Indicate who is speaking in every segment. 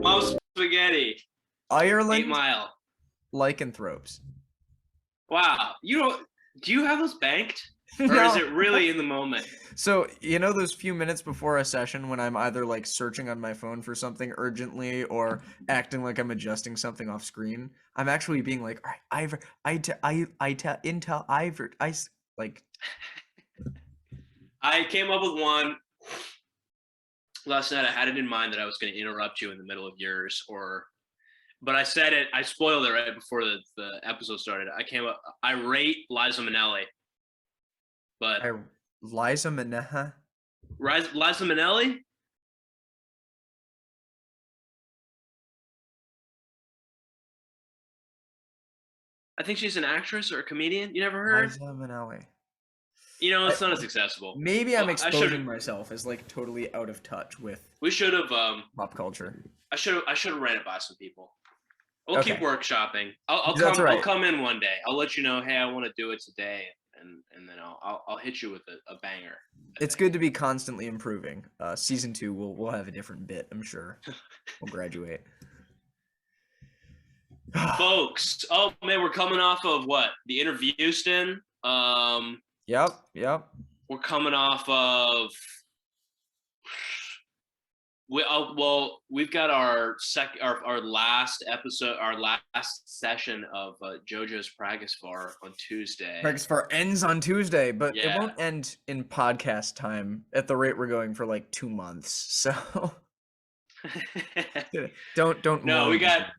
Speaker 1: Mom Spaghetti. 8
Speaker 2: Ireland
Speaker 1: Mile.
Speaker 2: lycanthropes.
Speaker 1: Wow. Do you have those banked? Or
Speaker 2: No.
Speaker 1: is it really in the moment?
Speaker 2: So, you know those few minutes before a session when I'm either like searching on my phone for something urgently or acting like I'm adjusting something off screen? I'm actually being like, all right, like,
Speaker 1: I came up with one last night. I had it in mind that I was going to interrupt you in the middle of yours, but I said it. I spoiled it right before the episode started. I rate Liza Minnelli, but
Speaker 2: Liza Minnelli?
Speaker 1: Liza Minnelli. I think she's an actress or a comedian. You never heard?
Speaker 2: Liza Minnelli.
Speaker 1: It's not as accessible.
Speaker 2: Maybe I'm exposing myself as like totally out of touch with.
Speaker 1: We should have
Speaker 2: pop culture.
Speaker 1: I should have ran it by some people. We'll keep workshopping. I'll come in one day. I'll let you know. Hey, I want to do it today, and then I'll hit you with a banger.
Speaker 2: It's good to be constantly improving. Season 2, we'll have a different bit. I'm sure. We'll graduate.
Speaker 1: Folks, oh man, we're coming off of what? The interview, Houston.
Speaker 2: Yep.
Speaker 1: We're coming off of. We've got our last episode, our last session of JoJo's Pragasfar on Tuesday.
Speaker 2: Pragasfar ends on Tuesday, but it won't end in podcast time at the rate we're going for like 2 months. So don't.
Speaker 1: No, we've got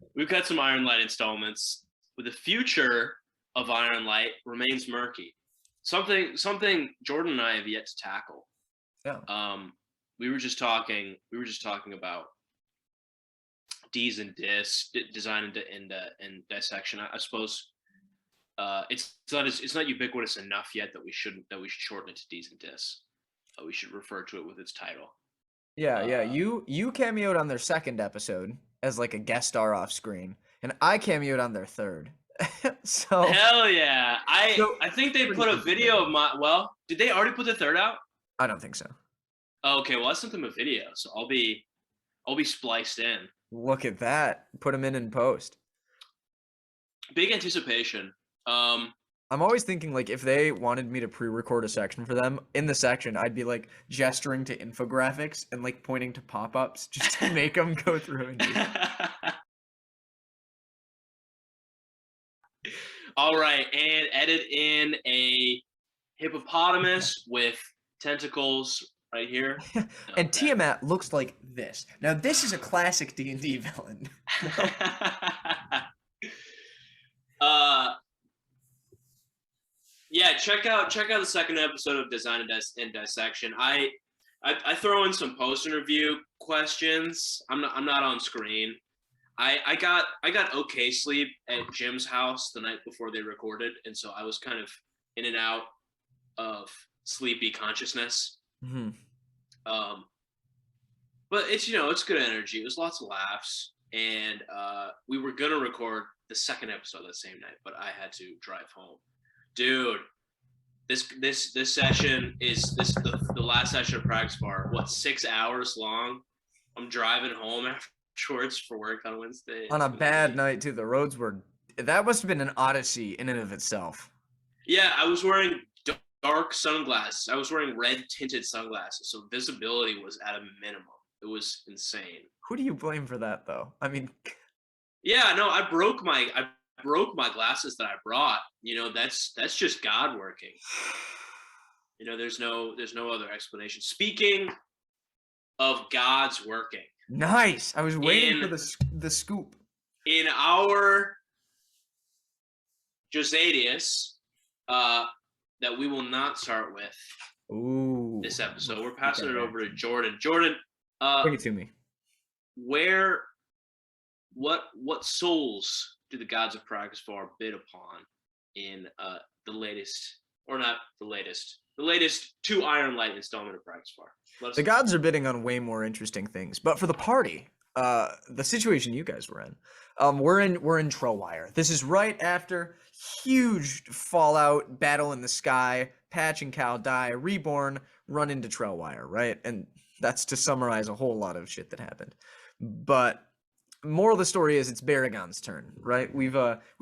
Speaker 1: some Ironlight installments. With the future of Ironlight remains murky. Something Jordan and I have yet to tackle.
Speaker 2: Yeah.
Speaker 1: We were just talking about D's and dis, design and dissection. I suppose it's not ubiquitous enough yet that we should shorten it to D's and dis. We should refer to it with its title.
Speaker 2: Yeah. You cameoed on their second episode as like a guest star off screen, and I cameoed on their third. So
Speaker 1: hell yeah! I think they put a video of my. Well, did they already put the third out?
Speaker 2: I don't think so.
Speaker 1: Okay, well I sent them a video, so I'll be spliced in.
Speaker 2: Look at that! Put them in post.
Speaker 1: Big anticipation.
Speaker 2: I'm always thinking like if they wanted me to pre-record a section for them, in the section I'd be like gesturing to infographics and like pointing to pop-ups just to make them go through and do that.
Speaker 1: All right, and edit in a hippopotamus with tentacles right here.
Speaker 2: And Tiamat looks like this. Now this is a classic D&D villain.
Speaker 1: Yeah, check out the second episode of Design and Dissection. I throw in some post-interview questions. I'm not on screen. I got okay sleep at Jim's house the night before they recorded, and so I was kind of in and out of sleepy consciousness.
Speaker 2: Mm-hmm.
Speaker 1: But it's good energy. It was lots of laughs, and we were gonna record the second episode that same night, but I had to drive home. Dude, this session is the last session of Pragasfar. What, 6 hours long? I'm driving home afterwards for work on Wednesday.
Speaker 2: On a bad night too. The roads were. That must have been an odyssey in and of itself.
Speaker 1: Yeah, I was wearing dark sunglasses. I was wearing red tinted sunglasses, so visibility was at a minimum. It was insane.
Speaker 2: Who do you blame for that, though? I mean,
Speaker 1: yeah, no, I broke my glasses that I brought. That's just God working. There's no other explanation. Speaking of God's working.
Speaker 2: Nice. I was waiting for the scoop.
Speaker 1: In our Josadius, that we will not start with.
Speaker 2: Ooh.
Speaker 1: This episode. We're passing it over to Jordan. Jordan,
Speaker 2: bring it to me.
Speaker 1: What souls do the gods of Pragasfar bid upon in the latest 2 Ironlight installment of Pragasfar?
Speaker 2: The gods are bidding on way more interesting things, but for the party, the situation you guys were in, we're in Trollwire. This is right after huge fallout, battle in the sky, Patch and Cal die, Reborn, run into Trollwire, right? And that's to summarize a whole lot of shit that happened. But moral of the story is it's Baragon's turn, right? We've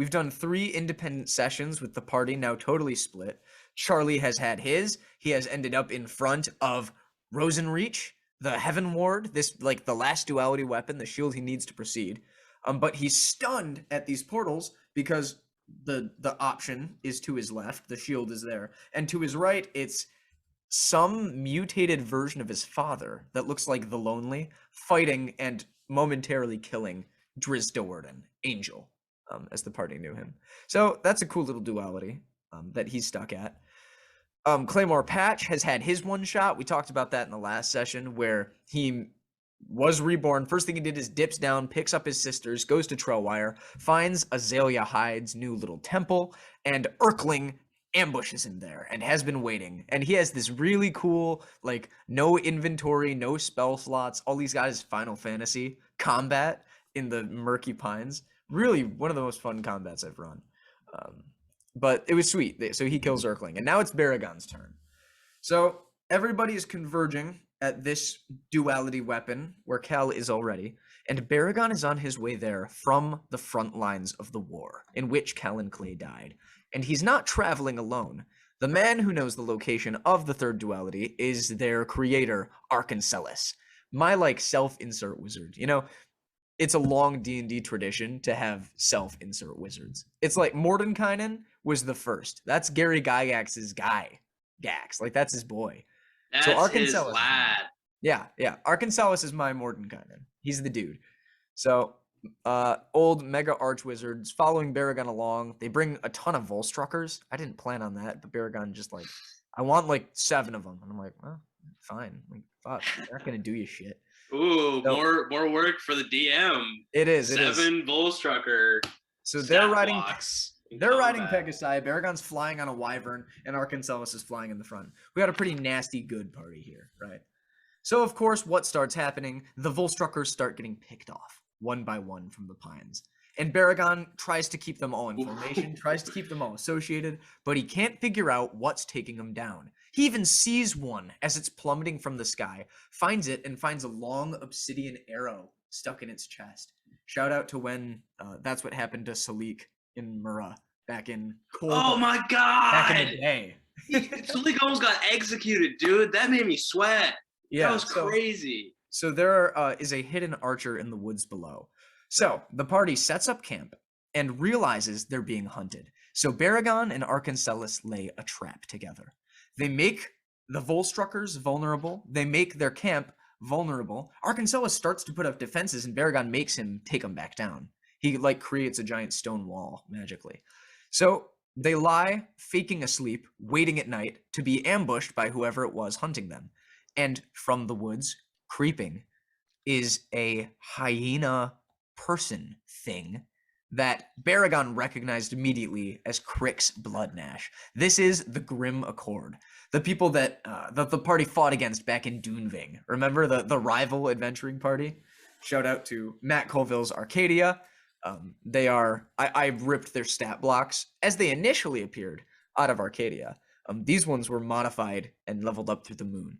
Speaker 2: done 3 independent sessions with the party now totally split. Charlie has had his. He has ended up in front of Rosenreach, the Heaven Ward, this like the last duality weapon, the shield he needs to proceed. But he's stunned at these portals because the option is to his left, the shield is there, and to his right, it's some mutated version of his father that looks like the Lonely, fighting and momentarily killing Driz Do'Urden, Angel, as the party knew him. So that's a cool little duality that he's stuck at. Claymore Patch has had his one shot. We talked about that in the last session where he was reborn. First thing he did is dips down, picks up his sisters, goes to Trailwire, finds Azalea Hyde's new little temple, and Urkling ambushes him there and has been waiting. And he has this really cool, like, no inventory, no spell slots. All he's got is Final Fantasy combat in the Murky Pines. Really one of the most fun combats I've run. But it was sweet. So he kills Urkling. And now it's Baragon's turn. So everybody is converging at this duality weapon where Cal is already. And Baragon is on his way there from the front lines of the war in which Cal and Clay died. And he's not traveling alone. The man who knows the location of the third duality is their creator, Arkancelis. My, like, self-insert wizard. You know, it's a long D&D tradition to have self-insert wizards. It's like Mordenkainen was the first. That's Gary Gygax's guy. Gax. Like, that's his boy.
Speaker 1: That's
Speaker 2: so
Speaker 1: his lad.
Speaker 2: Yeah. Arkancelis is my Mordenkainen. He's the dude. So, old mega arch wizards following Baragon along. They bring a ton of Volstruckers. I didn't plan on that, but Baragon just like, I want like 7 of them. And I'm like, well, fine. Like, fuck, they're not gonna do you shit.
Speaker 1: Ooh, so, more work for the DM.
Speaker 2: It is.
Speaker 1: 7 Volstrucker.
Speaker 2: So they're riding Pegasi. Baragon's flying on a wyvern, and Arkancelis is flying in the front. We got a pretty nasty good party here, right? So of course, what starts happening? The Volstruckers start getting picked off one by one from the pines. And Baragon tries to keep them all in formation, tries to keep them all associated, but he can't figure out what's taking them down. He even sees one as it's plummeting from the sky, finds it, and finds a long obsidian arrow stuck in its chest. Shout out to when that's what happened to Salik in Mura back in
Speaker 1: Oh my god!
Speaker 2: Back in the day.
Speaker 1: Salik almost got executed, dude. That made me sweat.
Speaker 2: Yeah,
Speaker 1: that was crazy.
Speaker 2: So there is a hidden archer in the woods below. So the party sets up camp and realizes they're being hunted. So Baragon and Arkancelis lay a trap together. They make the Volstruckers vulnerable. They make their camp vulnerable. Arkancelis starts to put up defenses, and Baragon makes him take them back down. He like creates a giant stone wall magically. So they lie, faking asleep, waiting at night to be ambushed by whoever it was hunting them. And from the woods, creeping, is a hyena person thing that Baragon recognized immediately as Crick's Bloodgnash. This is the Grim Accord, the people that the party fought against back in Duneving. Remember the rival adventuring party? Shout out to Matt Colville's Arcadia. I ripped their stat blocks as they initially appeared out of Arcadia. These ones were modified and leveled up through the moon.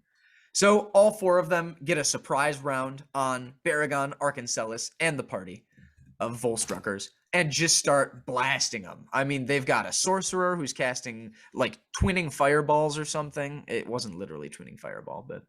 Speaker 2: So all 4 of them get a surprise round on Baragon, Arkancelis, and the party of Volstruckers and just start blasting them. I mean, they've got a sorcerer who's casting like twinning fireballs or something. It wasn't literally twinning fireball, but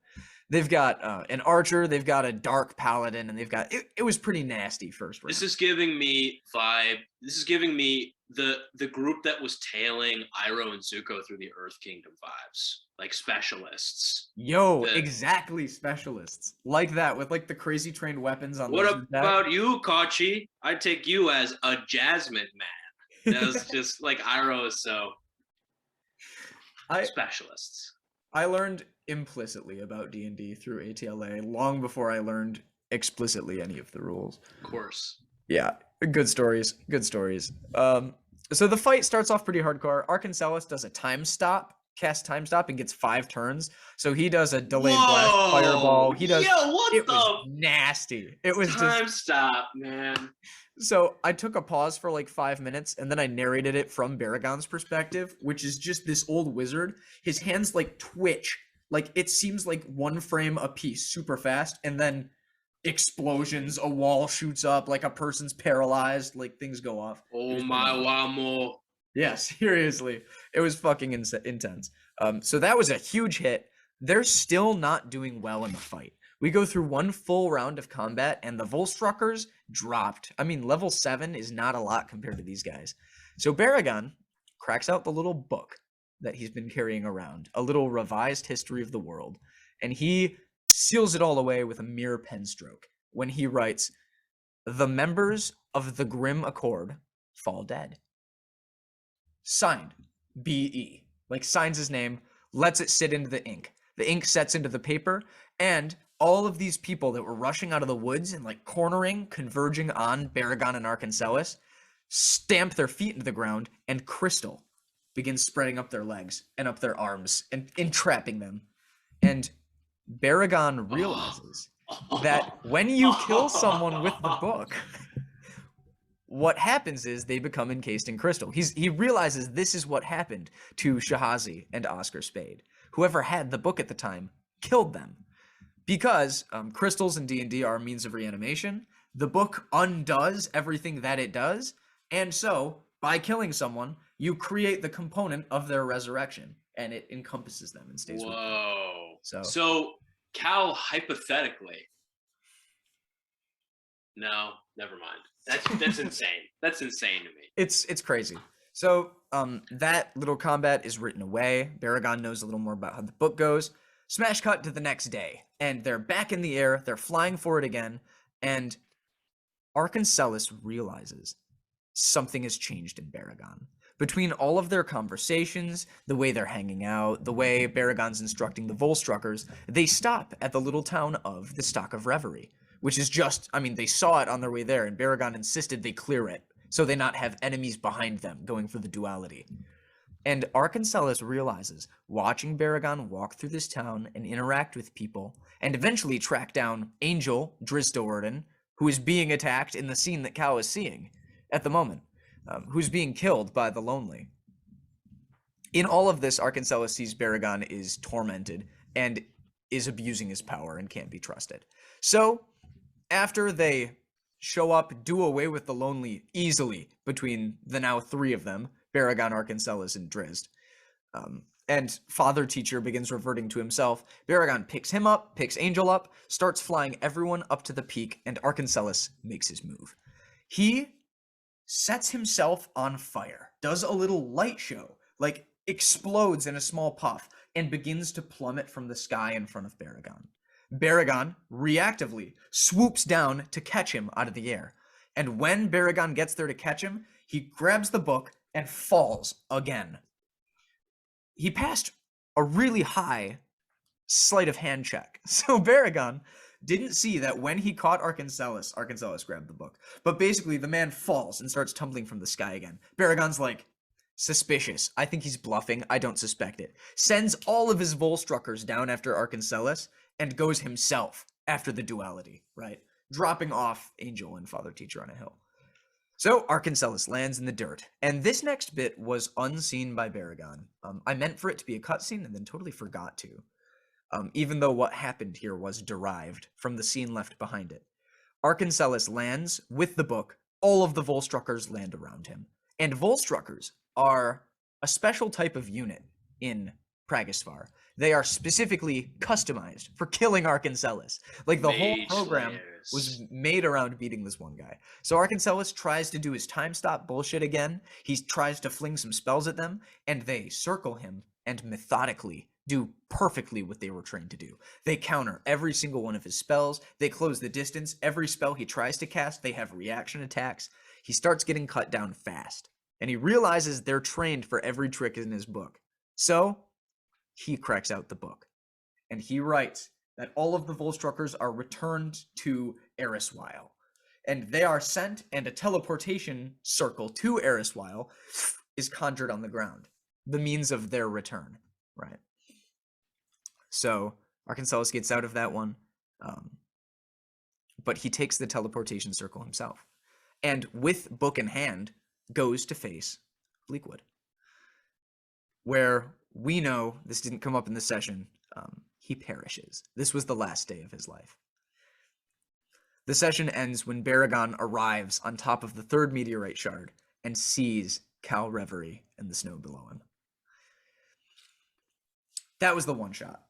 Speaker 2: they've got an archer, they've got a dark paladin, and they've got it was pretty nasty first round.
Speaker 1: This is giving me vibe. This is giving me the group that was tailing Iroh and Zuko through the Earth Kingdom vibes, like specialists.
Speaker 2: Exactly, specialists like that with like the crazy trained weapons on.
Speaker 1: What about you, Kachi? I'd take you as a Jasmine man. That was just like Iroh is so specialists.
Speaker 2: I learned implicitly about D&D through ATLA long before I learned explicitly any of the rules.
Speaker 1: Of course.
Speaker 2: Yeah, good stories. So the fight starts off pretty hardcore. Arkancelis does a cast time stop, and gets 5 turns. So he does a delayed blast fireball. He does. It was nasty. It was
Speaker 1: time stop, man.
Speaker 2: So I took a pause for like 5 minutes, and then I narrated it from Baragon's perspective, which is just this old wizard. His hands like twitch, like it seems like 1 frame a piece, super fast, and then explosions, a wall shoots up, like a person's paralyzed, like things go off.
Speaker 1: Oh my wamo.
Speaker 2: Yeah, seriously. It was fucking intense. So that was a huge hit. They're still not doing well in the fight. We go through one full round of combat, and the Volstruckers dropped. I mean, level 7 is not a lot compared to these guys. So Baragon cracks out the little book that he's been carrying around, a little revised history of the world, and he seals it all away with a mere pen stroke when he writes, "The members of the Grim Accord fall dead." Signed, B.E. Like signs his name, lets it sit into the ink. The ink sets into the paper, and all of these people that were rushing out of the woods and like cornering, converging on Baragon and Arkansas, stamp their feet into the ground, and crystal begins spreading up their legs and up their arms and entrapping them. And Baragon realizes that when you kill someone with the book, what happens is they become encased in crystal. He realizes this is what happened to Shahazi and Oscar Spade. Whoever had the book at the time killed them. Because crystals in D&D are a means of reanimation, the book undoes everything that it does, and so, by killing someone, you create the component of their resurrection, and it encompasses them and stays with them.
Speaker 1: Whoa.
Speaker 2: So
Speaker 1: Cal, hypothetically... No, never mind. That's insane. That's insane to me.
Speaker 2: It's crazy. So that little combat is written away. Baragon knows a little more about how the book goes. Smash cut to the next day, and they're back in the air. They're flying for it again, and Arkansas realizes something has changed in Baragon. Between all of their conversations, the way they're hanging out, the way Baragon's instructing the Volstruckers, they stop at the little town of the Stock of Reverie, which is just, I mean, they saw it on their way there, and Baragon insisted they clear it, so they not have enemies behind them going for the duality. And Arkansas realizes, watching Baragon walk through this town and interact with people, and eventually track down Angel Drizdoorden, who is being attacked in the scene that Cal is seeing at the moment, who's being killed by the Lonely. In all of this, Arkansas sees Baragon is tormented and is abusing his power and can't be trusted. So, after they show up, do away with the Lonely easily between the now 3 of them, Baragon, Arkansas, and Drizzt, and Father Teacher begins reverting to himself. Baragon picks him up, picks Angel up, starts flying everyone up to the peak, and Arkansas makes his move. He sets himself on fire, does a little light show, like explodes in a small puff, and begins to plummet from the sky in front of Baragon. Baragon reactively swoops down to catch him out of the air. And when Baragon gets there to catch him, he grabs the book and falls again. He passed a really high sleight of hand check. So Baragon didn't see that when he caught Arkansas grabbed the book. But basically, the man falls and starts tumbling from the sky again. Baragon's like, suspicious. I think he's bluffing. I don't suspect it. Sends all of his Volstruckers down after Arkansas and goes himself after the duality, right? Dropping off Angel and Father Teacher on a hill. So Arkansas lands in the dirt, and this next bit was unseen by Baragon. I meant for it to be a cutscene and then totally forgot to, even though what happened here was derived from the scene left behind it. Arkansas lands with the book. All of the Volstruckers land around him. And Volstruckers are a special type of unit in Pragasvar. They are specifically customized for killing Arkansas. Like the whole program was made around beating this one guy. So Arkansas tries to do his time stop bullshit again. He tries to fling some spells at them, and they circle him and methodically do perfectly what they were trained to do. They counter every single one of his spells. They close the distance. Every spell he tries to cast, they have reaction attacks. He starts getting cut down fast, and he realizes they're trained for every trick in his book. So he cracks out the book, and he writes that all of the Volstruckers are returned to Eriswile, and they are sent, and a teleportation circle to Eriswile is conjured on the ground, the means of their return, right? So Arkansas gets out of that one, but he takes the teleportation circle himself, and with book in hand, goes to face Bleakwood, where we know, this didn't come up in the session, he perishes. This was the last day of his life. The session ends when Baragon arrives on top of the third meteorite shard and sees Cal Reverie in the snow below him. That was the one shot.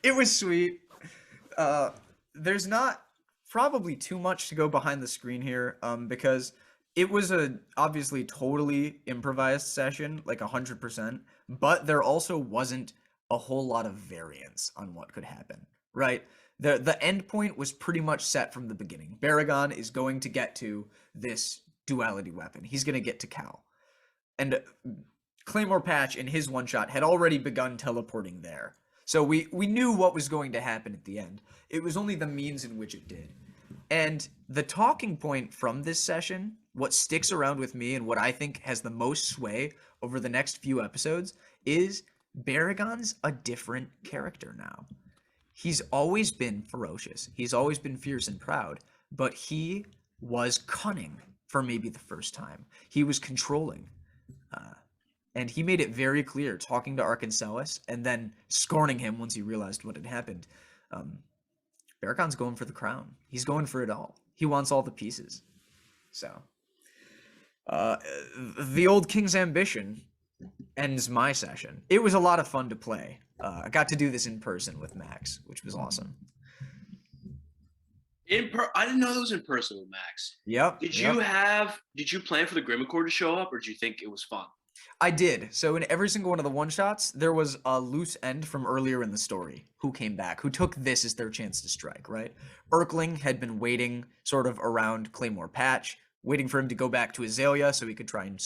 Speaker 2: It was sweet. There's not probably too much to go behind the screen here, because it was a obviously totally improvised session, like 100%, but there also wasn't a whole lot of variance on what could happen, right? The end point was pretty much set from the beginning. Baragon is going to get to this duality weapon. He's going to get to Cal. And Claymore Patch in his one shot had already begun teleporting there. So we knew what was going to happen at the end. It was only the means in which it did. And the talking point from this session, what sticks around with me and what I think has the most sway over the next few episodes, is Baragon's a different character now. He's always been ferocious. He's always been fierce and proud, but he was cunning for maybe the first time. He was controlling. And he made it very clear, talking to Arkansas and then scorning him once he realized what had happened. Baragon's going for the crown. He's going for it all. He wants all the pieces. So, the old King's Ambition ends my session. It was a lot of fun to play. I got to do this in person with Max, which was awesome.
Speaker 1: I didn't know that was in person with Max.
Speaker 2: Yep.
Speaker 1: Did you plan for the Grimmacord to show up, or did you think it was fun?
Speaker 2: I did. So in every single one of the one-shots, there was a loose end from earlier in the story who came back, who took this as their chance to strike, right? Erkling had been waiting sort of around Claymore Patch, waiting for him to go back to Azalea so he could try and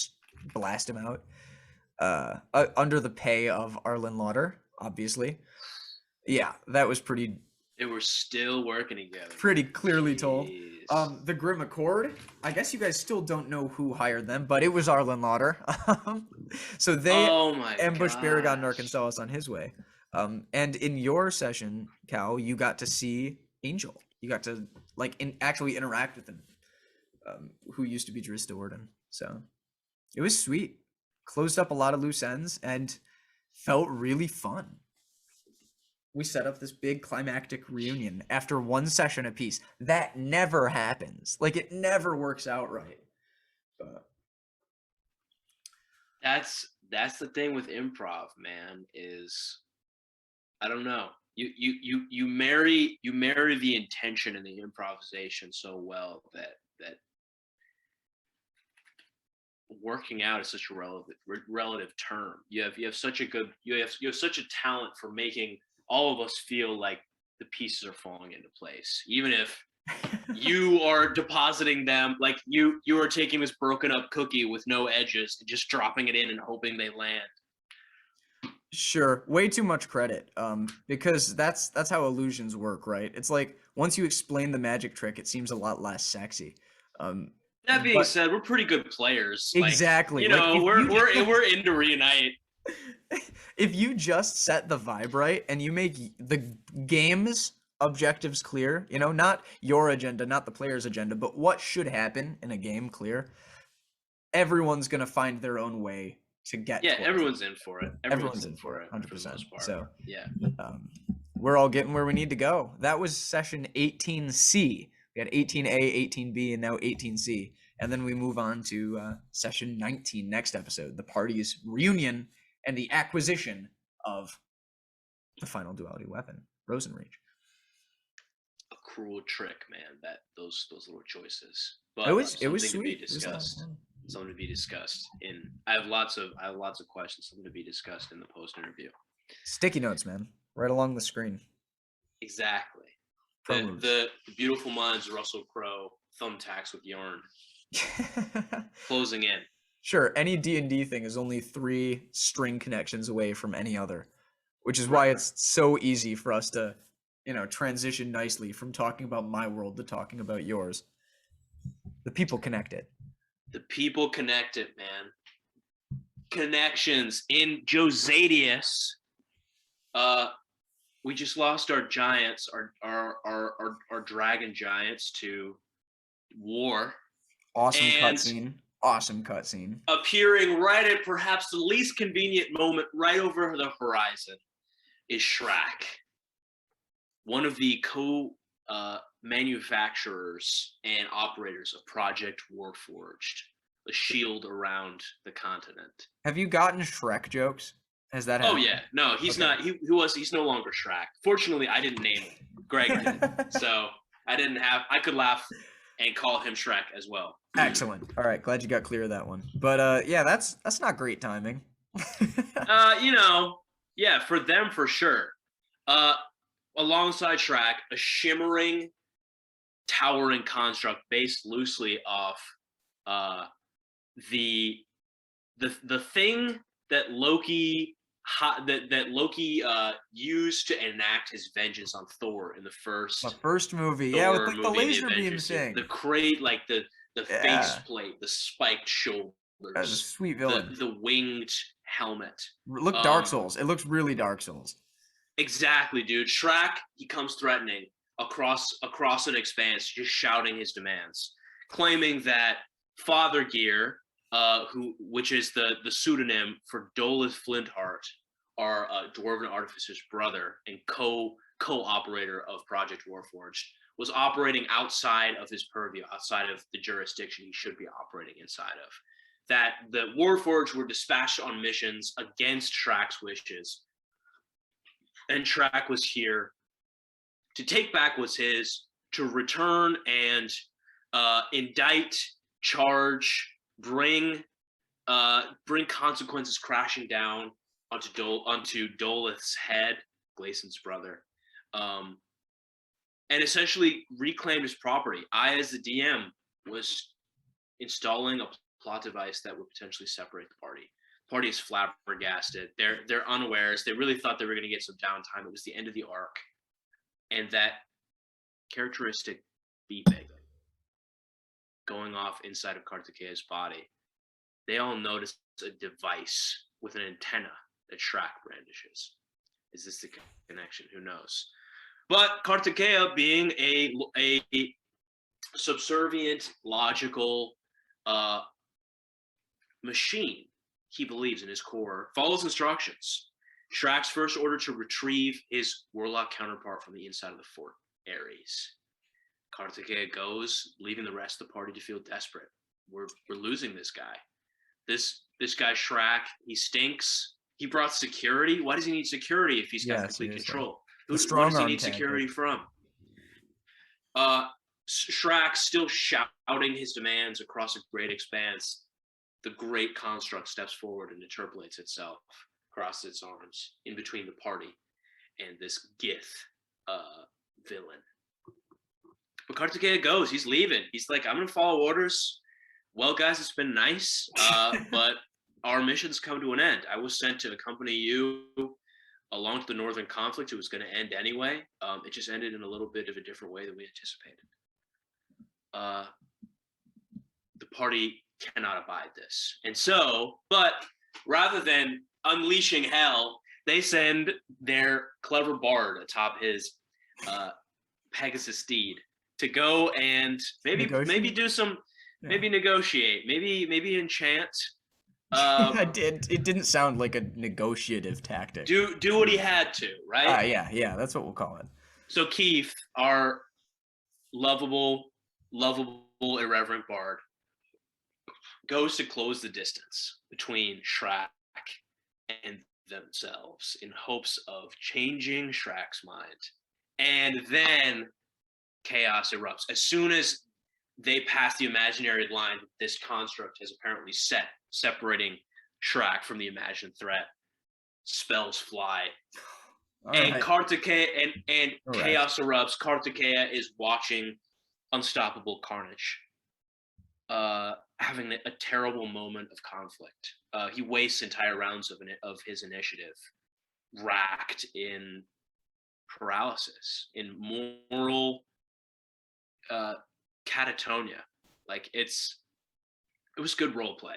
Speaker 2: blast him out. Under the pay of Arlen Lauder, obviously. Yeah, that was pretty...
Speaker 1: They were still working together.
Speaker 2: Pretty clearly told. The Grim Accord, I guess you guys still don't know who hired them, but it was Arlen Lauder. So they ambushed Baragon and Arkansas on his way. And in your session, Cal, you got to see Angel. You got to actually interact with him, who used to be Drista Warden. So it was sweet. Closed up a lot of loose ends and felt really fun. We set up this big climactic reunion after one session apiece. That never happens. Like, it never works out right. But
Speaker 1: that's the thing with improv, man, is I don't know. You marry the intention and the improvisation so well that working out is such a relative term. You have such a talent for making all of us feel like the pieces are falling into place, even if you are depositing them, like you are taking this broken up cookie with no edges and just dropping it in and hoping they land.
Speaker 2: Sure, way too much credit, because that's how illusions work, right? It's like once you explain the magic trick, it seems a lot less sexy.
Speaker 1: That being said, we're pretty good players.
Speaker 2: Exactly.
Speaker 1: We're into Reunite.
Speaker 2: If you just set the vibe right and you make the game's objectives clear, not your agenda, not the player's agenda, but what should happen in a game clear, everyone's going to find their own way to get
Speaker 1: to everyone's in for it. Everyone's in for it.
Speaker 2: 100%. So,
Speaker 1: yeah.
Speaker 2: We're all getting where we need to go. That was session 18C. We had 18A, 18B, and now 18C. And then we move on to session 19 next episode, the party's reunion and the acquisition of the final duality weapon, Rosenreach.
Speaker 1: A cruel trick, man. That those little choices. But
Speaker 2: it was sweet.
Speaker 1: To be discussed. Something to be discussed I have lots of questions. Something to be discussed in the post interview.
Speaker 2: Sticky notes, man, right along the screen.
Speaker 1: Exactly. The beautiful minds of Russell Crowe, thumbtacks with yarn. Closing in.
Speaker 2: Sure, any D&D thing is only 3 string connections away from any other, which is why it's so easy for us to, transition nicely from talking about my world to talking about yours. The people connect it.
Speaker 1: The people connect it, man. Connections. In Josadius, we just lost our giants, our dragon giants to war.
Speaker 2: Awesome cutscene.
Speaker 1: Appearing right at perhaps the least convenient moment right over the horizon is Shrek. One of the manufacturers and operators of Project Warforged, a shield around the continent.
Speaker 2: Have you gotten Shrek jokes? Has that
Speaker 1: Oh
Speaker 2: happened?
Speaker 1: yeah, no, he's
Speaker 2: Okay.
Speaker 1: not. He's no longer Shrek. Fortunately, I didn't name him. Greg did, so I didn't have. I could laugh and call him Shrek as well.
Speaker 2: Excellent. All right, glad you got clear of that one. But yeah, that's not great timing.
Speaker 1: You know, yeah, for them for sure. Uh, alongside Shrek, a shimmering, towering construct based loosely off uh, the the thing that Loki used to enact his vengeance on Thor in the
Speaker 2: The
Speaker 1: first
Speaker 2: first movie, yeah, with
Speaker 1: Thor
Speaker 2: like the
Speaker 1: movie, the
Speaker 2: laser beam
Speaker 1: Avengers series.
Speaker 2: thing.
Speaker 1: The crate, like the
Speaker 2: Yeah,
Speaker 1: faceplate, the spiked
Speaker 2: that's a
Speaker 1: shoulders,
Speaker 2: sweet villain.
Speaker 1: the winged helmet.
Speaker 2: Look, Dark
Speaker 1: Um,
Speaker 2: Souls. It looks really Dark Souls.
Speaker 1: exactly, dude. Shrek, he comes threatening across an expanse, just shouting his demands, claiming that Father Gear, which is the pseudonym for Dolith Flintheart, our dwarven artificer's brother and co-operator of Project Warforged, was operating outside of his purview, outside of the jurisdiction he should be operating inside of. That the Warforged were dispatched on missions against Shrek's wishes, and Shrek was here to take back what's his, to return and indict, charge, bring consequences crashing down onto Dolith's head, Glayson's brother, um, and essentially reclaim his property. I, as the DM, was installing a plot device that would potentially separate the party. The party is flabbergasted. They're unawares. They really thought they were going to get some downtime. It was the end of the arc, and that characteristic beeping going off inside of Kartikeya's body. They all notice a device with an antenna that Shrek brandishes. Is this the connection? Who knows? But Kartikeya, being a subservient, logical machine, he believes in his core, follows instructions. Shrek's first order to retrieve his warlock counterpart from the inside of the fort, Ares. Kartikeya goes, leaving the rest of the party to feel desperate. We're losing this guy. This guy Shrek, he stinks. He brought security. Why does he need security if he's got
Speaker 2: Yeah,
Speaker 1: complete
Speaker 2: seriously.
Speaker 1: control?
Speaker 2: The
Speaker 1: What
Speaker 2: strong
Speaker 1: does he
Speaker 2: arm
Speaker 1: need security
Speaker 2: tactic.
Speaker 1: from? Shrek still shouting his demands across a great expanse. The great construct steps forward and interpolates itself across its arms in between the party and this Gith villain. But Kartikeya goes. He's leaving. He's like, I'm gonna follow orders. Well, guys, it's been nice, but our mission's come to an end. I was sent to accompany you along to the northern conflict. It was going to end anyway. It just ended in a little bit of a different way than we anticipated. The party cannot abide this, and so, but rather than unleashing hell, they send their clever bard atop his Pegasus steed to go and maybe do some.
Speaker 2: Yeah.
Speaker 1: Maybe negotiate. Maybe enchant.
Speaker 2: It didn't sound like a negotiative tactic.
Speaker 1: Do what he had to, right?
Speaker 2: Yeah, that's what we'll call it.
Speaker 1: So Keith, our lovable, irreverent bard, goes to close the distance between Shrek and themselves in hopes of changing Shrek's mind. And then chaos erupts. As soon as they pass the imaginary line that this construct has apparently set, separating Shrek from the imagined threat, spells fly. And Kartikeya and chaos erupts. Kartikeya is watching unstoppable carnage, having a terrible moment of conflict. He wastes entire rounds of his initiative, racked in paralysis, in moral catatonia. Like it was good role play.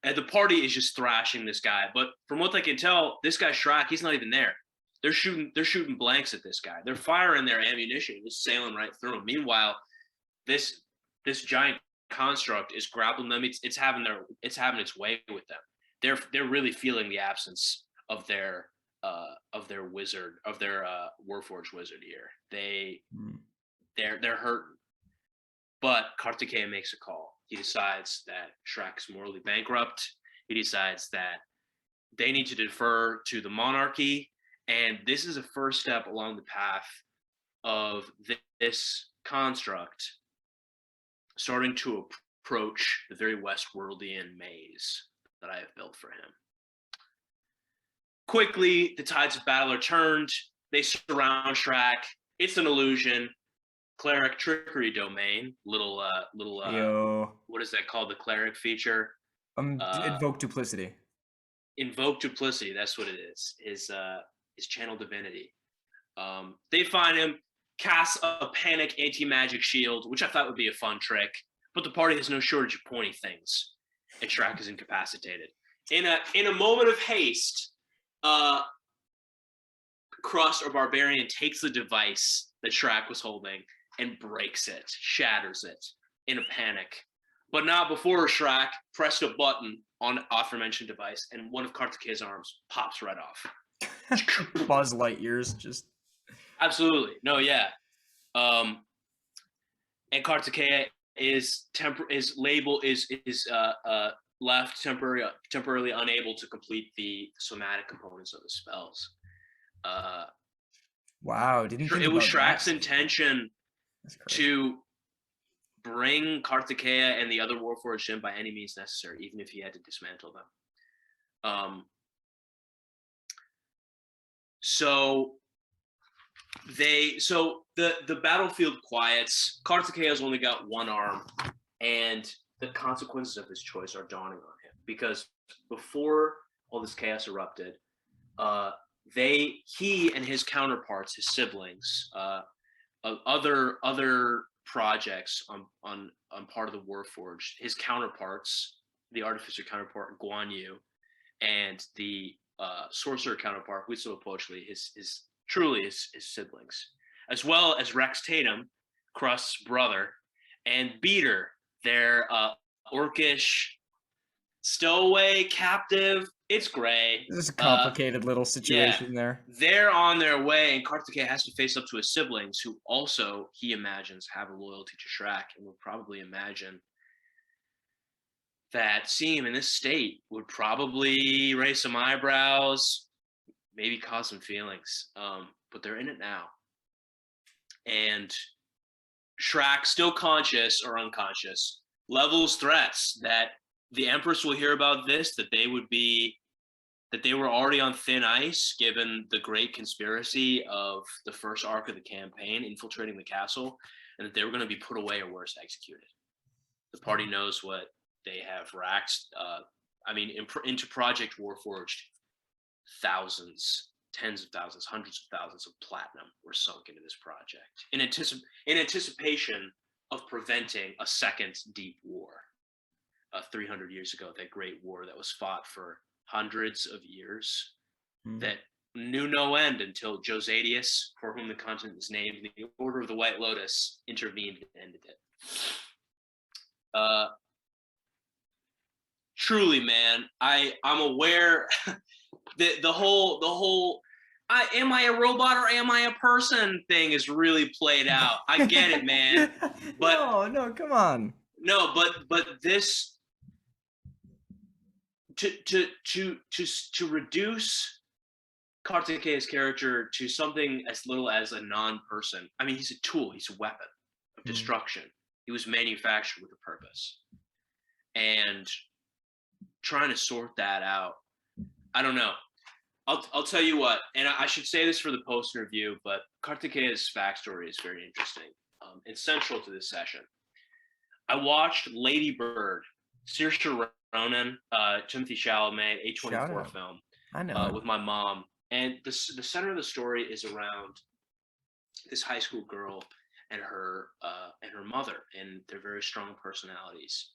Speaker 1: And the party is just thrashing this guy. But from what I can tell, this guy Shrek, he's not even there. They're shooting blanks at this guy. They're firing their ammunition, just sailing right through him. Meanwhile, this giant construct is grappling them. It's having its way with them. They're really feeling the absence of their Warforged wizard here. they're hurting. But Kartikeya makes a call. He decides that Shrek is morally bankrupt. He decides that they need to defer to the monarchy, and this is a first step along the path of this construct starting to approach the very Westworldian maze that I have built for him. Quickly, the tides of battle are turned. They surround Shrek. It's an illusion. Cleric trickery domain. Little what is that called? The cleric feature.
Speaker 2: Invoke duplicity.
Speaker 1: Invoke duplicity. That's what it is. His channel divinity. They find him, cast a panic anti-magic shield, which I thought would be a fun trick. But the party has no shortage of pointy things, and Shrek is incapacitated. In a moment of haste, Crust or Barbarian takes the device that Shrek was holding and breaks it, shatters it in a panic. But not before Shrek pressed a button on the aforementioned device, and one of Kartikeya's arms pops right off.
Speaker 2: Buzz Lightyear's just
Speaker 1: absolutely no, yeah. And Kartikeya is left temporarily unable to complete the somatic components of the spells.
Speaker 2: Wow, didn't think
Speaker 1: it was
Speaker 2: about
Speaker 1: Shrek's
Speaker 2: that.
Speaker 1: intention to bring Kartikeya and the other Warforged in by any means necessary, even if he had to dismantle them. So the battlefield quiets. Kartikeya's only got one arm, and the consequences of his choice are dawning on him, because before all this chaos erupted, he and his counterparts, his siblings, other projects on part of the Warforged, his counterparts, the artificer counterpart Guan Yu, and the sorcerer counterpart Huitzilopochtli, his siblings, as well as Rex Tatum, Crust's brother, and Beater, their orcish stowaway captive. It's gray.
Speaker 2: This is a complicated little situation there.
Speaker 1: They're on their way, and Kartikeya has to face up to his siblings, who also, he imagines, have a loyalty to Shrek, and will probably imagine that seeing him in this state would probably raise some eyebrows, maybe cause some feelings. But they're in it now. And Shrek, still conscious or unconscious, levels threats that the Empress will hear about this, that they were already on thin ice, given the great conspiracy of the first arc of the campaign, infiltrating the castle, and that they were going to be put away or worse, executed. The party knows what they have racked. Into Project Warforged, thousands, tens of thousands, hundreds of thousands of platinum were sunk into this project in anticipation of preventing a second deep war. 300 years ago, that great war that was fought for hundreds of years, that knew no end until Josadius, for whom the continent is named, the Order of the White Lotus, intervened and ended it. Truly, man, I'm aware that the whole am I a robot or am I a person thing is really played out. I get it, man. But
Speaker 2: no, come on.
Speaker 1: No, but this to reduce Kartikeya's character to something as little as a non-person. I mean, he's a tool. He's a weapon of destruction. He was manufactured with a purpose, and trying to sort that out, I don't know. I'll tell you what, and I should say this for the post review, but Kartikeya's backstory is very interesting. It's central to this session. I watched Lady Bird, Saoirse Ronan, Timothée Chalamet, A24 film.
Speaker 2: I know.
Speaker 1: With my mom, and the center of the story is around this high school girl and her mother, and their very strong personalities,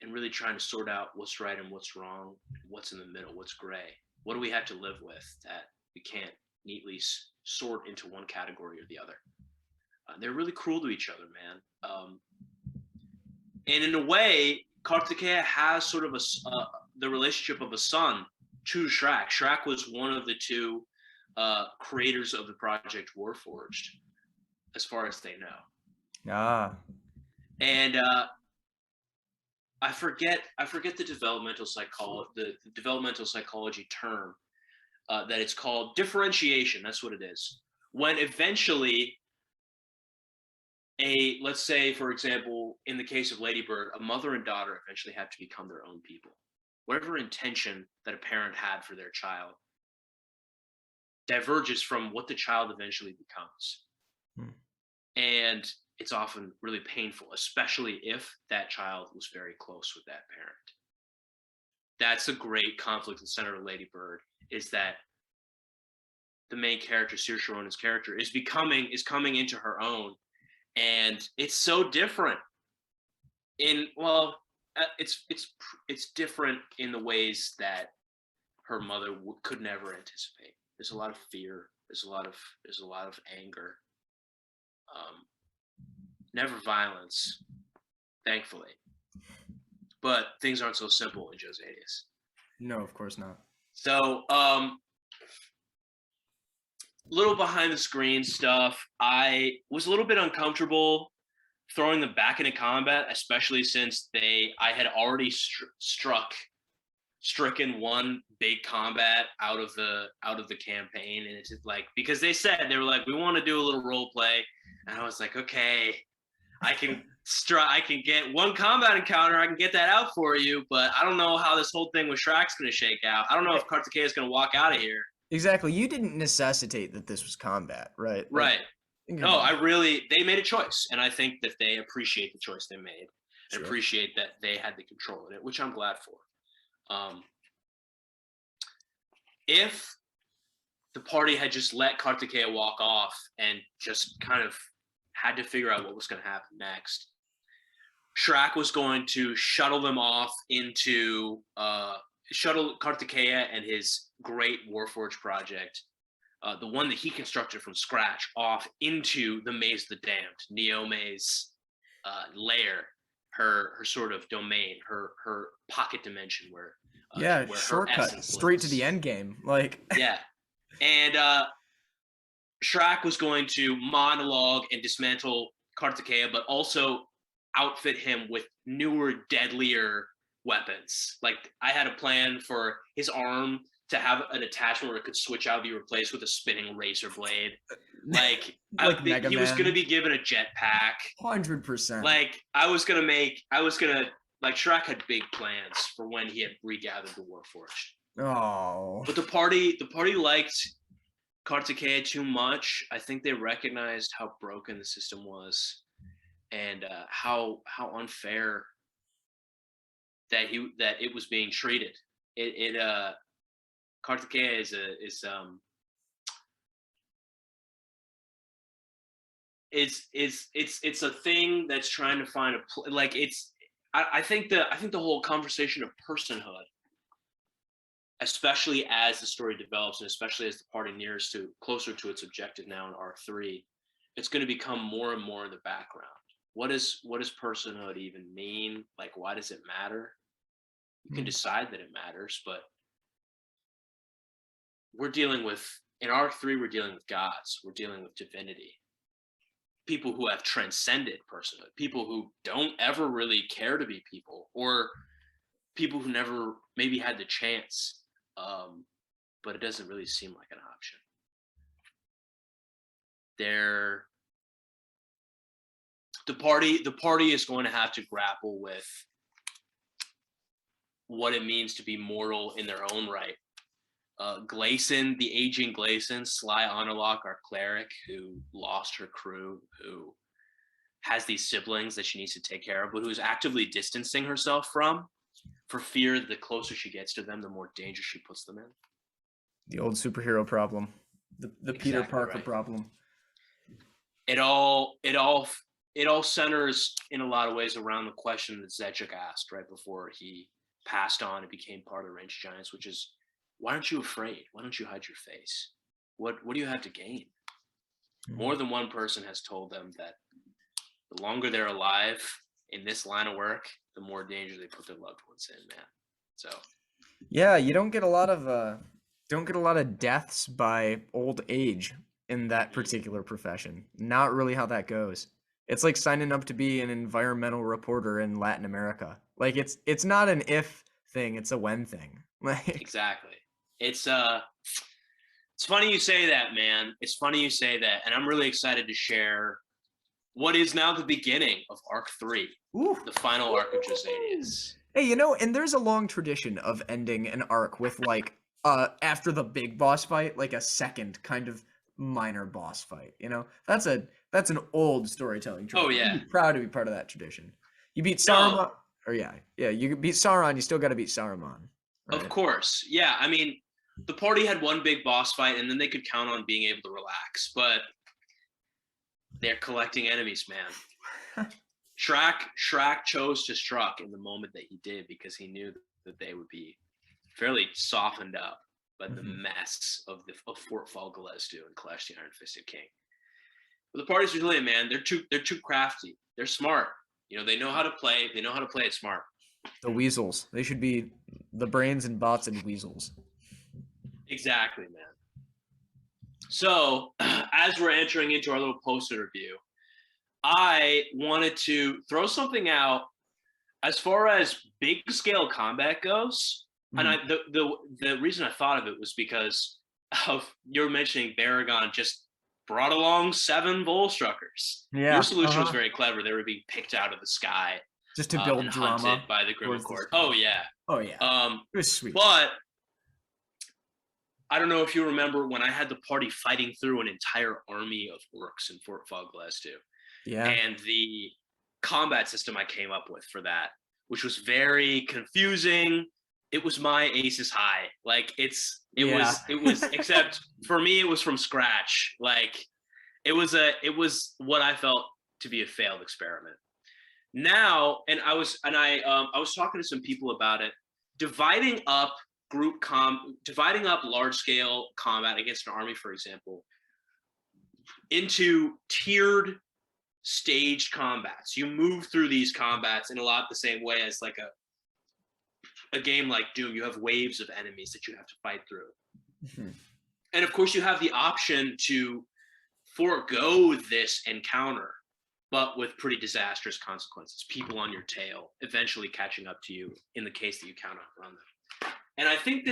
Speaker 1: and really trying to sort out what's right and what's wrong, what's in the middle, what's gray. What do we have to live with that we can't neatly sort into one category or the other? They're really cruel to each other, man. And in a way, Kartikeya has sort of the relationship of a son to Shrek. Shrek was one of the two creators of the Project Warforged. as far as they know.
Speaker 2: Ah.
Speaker 1: And I forget the developmental psychology term that it's called. Differentiation. That's what it is. When eventually let's say, for example, in the case of Ladybird, a mother and daughter eventually have to become their own people. Whatever intention that a parent had for their child diverges from what the child eventually becomes.
Speaker 2: Hmm.
Speaker 1: And it's often really painful, especially if that child was very close with that parent. That's a great conflict in the center of Lady Bird, is that the main character, Saoirse Ronan's character, is coming into her own, and it's so different. It's different in the ways that her mother could never anticipate. There's a lot of fear. There's a lot of anger. Never violence, thankfully. But things aren't so simple in Joe's 80s.
Speaker 2: No, of course not.
Speaker 1: So, little behind the screen stuff. I was a little bit uncomfortable throwing them back into combat, especially since I had already stricken one big combat out of the campaign, and it's just like, because they were like, we want to do a little role play, and I was like, okay, I can get one combat encounter, I can get that out for you, but I don't know how this whole thing with Shrek's going to shake out. I don't know if Kartikeya is going to walk out of here.
Speaker 2: Exactly. You didn't necessitate that this was combat, right?
Speaker 1: Right. No, they made a choice, and I think that they appreciate the choice they made, and appreciate that they had the control in it, which I'm glad for. If the party had just let Kartikeya walk off and just kind of had to figure out what was going to happen next, Shrek was going to shuttle them off into shuttle Kartikeya and his great Warforged project, the one that he constructed from scratch, off into the Maze of the Damned, Neome's lair, her sort of domain, her pocket dimension where
Speaker 2: shortcut straight to the end game, like.
Speaker 1: Yeah. And Shrek was going to monologue and dismantle Kartikeya, but also outfit him with newer, deadlier weapons. Like, I had a plan for his arm to have an attachment where it could switch out, be replaced with a spinning razor blade. Like, he was going to be given a jetpack.
Speaker 2: 100%.
Speaker 1: Like, like, Shrek had big plans for when he had regathered the Warforged.
Speaker 2: Oh.
Speaker 1: But the party liked Kartikeya too much. I think they recognized how broken the system was, and how unfair that it was being treated. Kartikeya it's a thing that's trying to find I think the whole conversation of personhood, especially as the story develops, and especially as the party nears closer to its objective now in Arc 3, it's going to become more and more in the background. What does personhood even mean? Like, why does it matter? You can decide that it matters, but in Arc 3, we're dealing with gods. We're dealing with divinity. People who have transcended personhood. People who don't ever really care to be people, or people who never maybe had the chance. But it doesn't really seem like an option. The party is going to have to grapple with what it means to be mortal in their own right. Gleason, the aging Gleason, Sly Honorlock, our cleric, who lost her crew, who has these siblings that she needs to take care of, but who's actively distancing herself from, for fear that the closer she gets to them, the more danger she puts them in.
Speaker 2: The old superhero problem, the exactly Peter Parker problem.
Speaker 1: It all centers in a lot of ways around the question that Zedchuk asked right before he passed on and became part of the Range Giants, which is, why aren't you afraid? Why don't you hide your face? What do you have to gain? Mm-hmm. More than one person has told them that the longer they're alive in this line of work, the more danger they put their loved ones in, man. So
Speaker 2: yeah, you don't get a lot of deaths by old age in that particular profession. Not really how that goes. It's like signing up to be an environmental reporter in Latin America. Like it's not an if thing, it's a when thing. Like
Speaker 1: Exactly. It's funny you say that, man. It's funny you say that, and I'm really excited to share what is now the beginning of Arc 3,
Speaker 2: ooh.
Speaker 1: the final arc of Josanius.
Speaker 2: Hey, and there's a long tradition of ending an arc with like after the big boss fight, like a second kind of minor boss fight. That's an old storytelling trope.
Speaker 1: Oh yeah.
Speaker 2: I'm proud to be part of that tradition. You beat
Speaker 1: No.
Speaker 2: Saruman, or you beat Sauron. You still got to beat Saruman. Right?
Speaker 1: Of course. Yeah, I mean, the party had one big boss fight, and then they could count on being able to relax. But they're collecting enemies, man. Shrek chose to struck in the moment that he did because he knew that they would be fairly softened up by the mess of Fort Falgalestu and Clash the Iron-Fisted King. But the party's resilient, man. They're too crafty. They're smart. They know how to play. They know how to play it smart.
Speaker 2: The weasels. They should be the brains and bots and weasels.
Speaker 1: Exactly, man. So, as we're entering into our little poster review, I wanted to throw something out as far as big scale combat goes. And the reason I thought of it was because of you're mentioning Baragon just brought along 7 Volstruckers.
Speaker 2: Yeah.
Speaker 1: Your solution was very clever. They were being picked out of the sky.
Speaker 2: Just to build
Speaker 1: and
Speaker 2: drama
Speaker 1: hunted by the Grimmacord. Oh yeah.
Speaker 2: It was sweet.
Speaker 1: But I don't know if you remember when I had the party fighting through an entire army of orcs in Fort Falgalestu.
Speaker 2: Yeah.
Speaker 1: And the combat system I came up with for that, which was very confusing. It was my Aces High. Like it was except for me it was from scratch. Like it was what I felt to be a failed experiment. Now, and I was talking to some people about it, dividing up large scale combat against an army, for example, into tiered staged combats. You move through these combats in a lot the same way as like a game like Doom. You have waves of enemies that you have to fight through. And of course you have the option to forego this encounter, but with pretty disastrous consequences. People on your tail, eventually catching up to you in the case that you cannot run them. And I think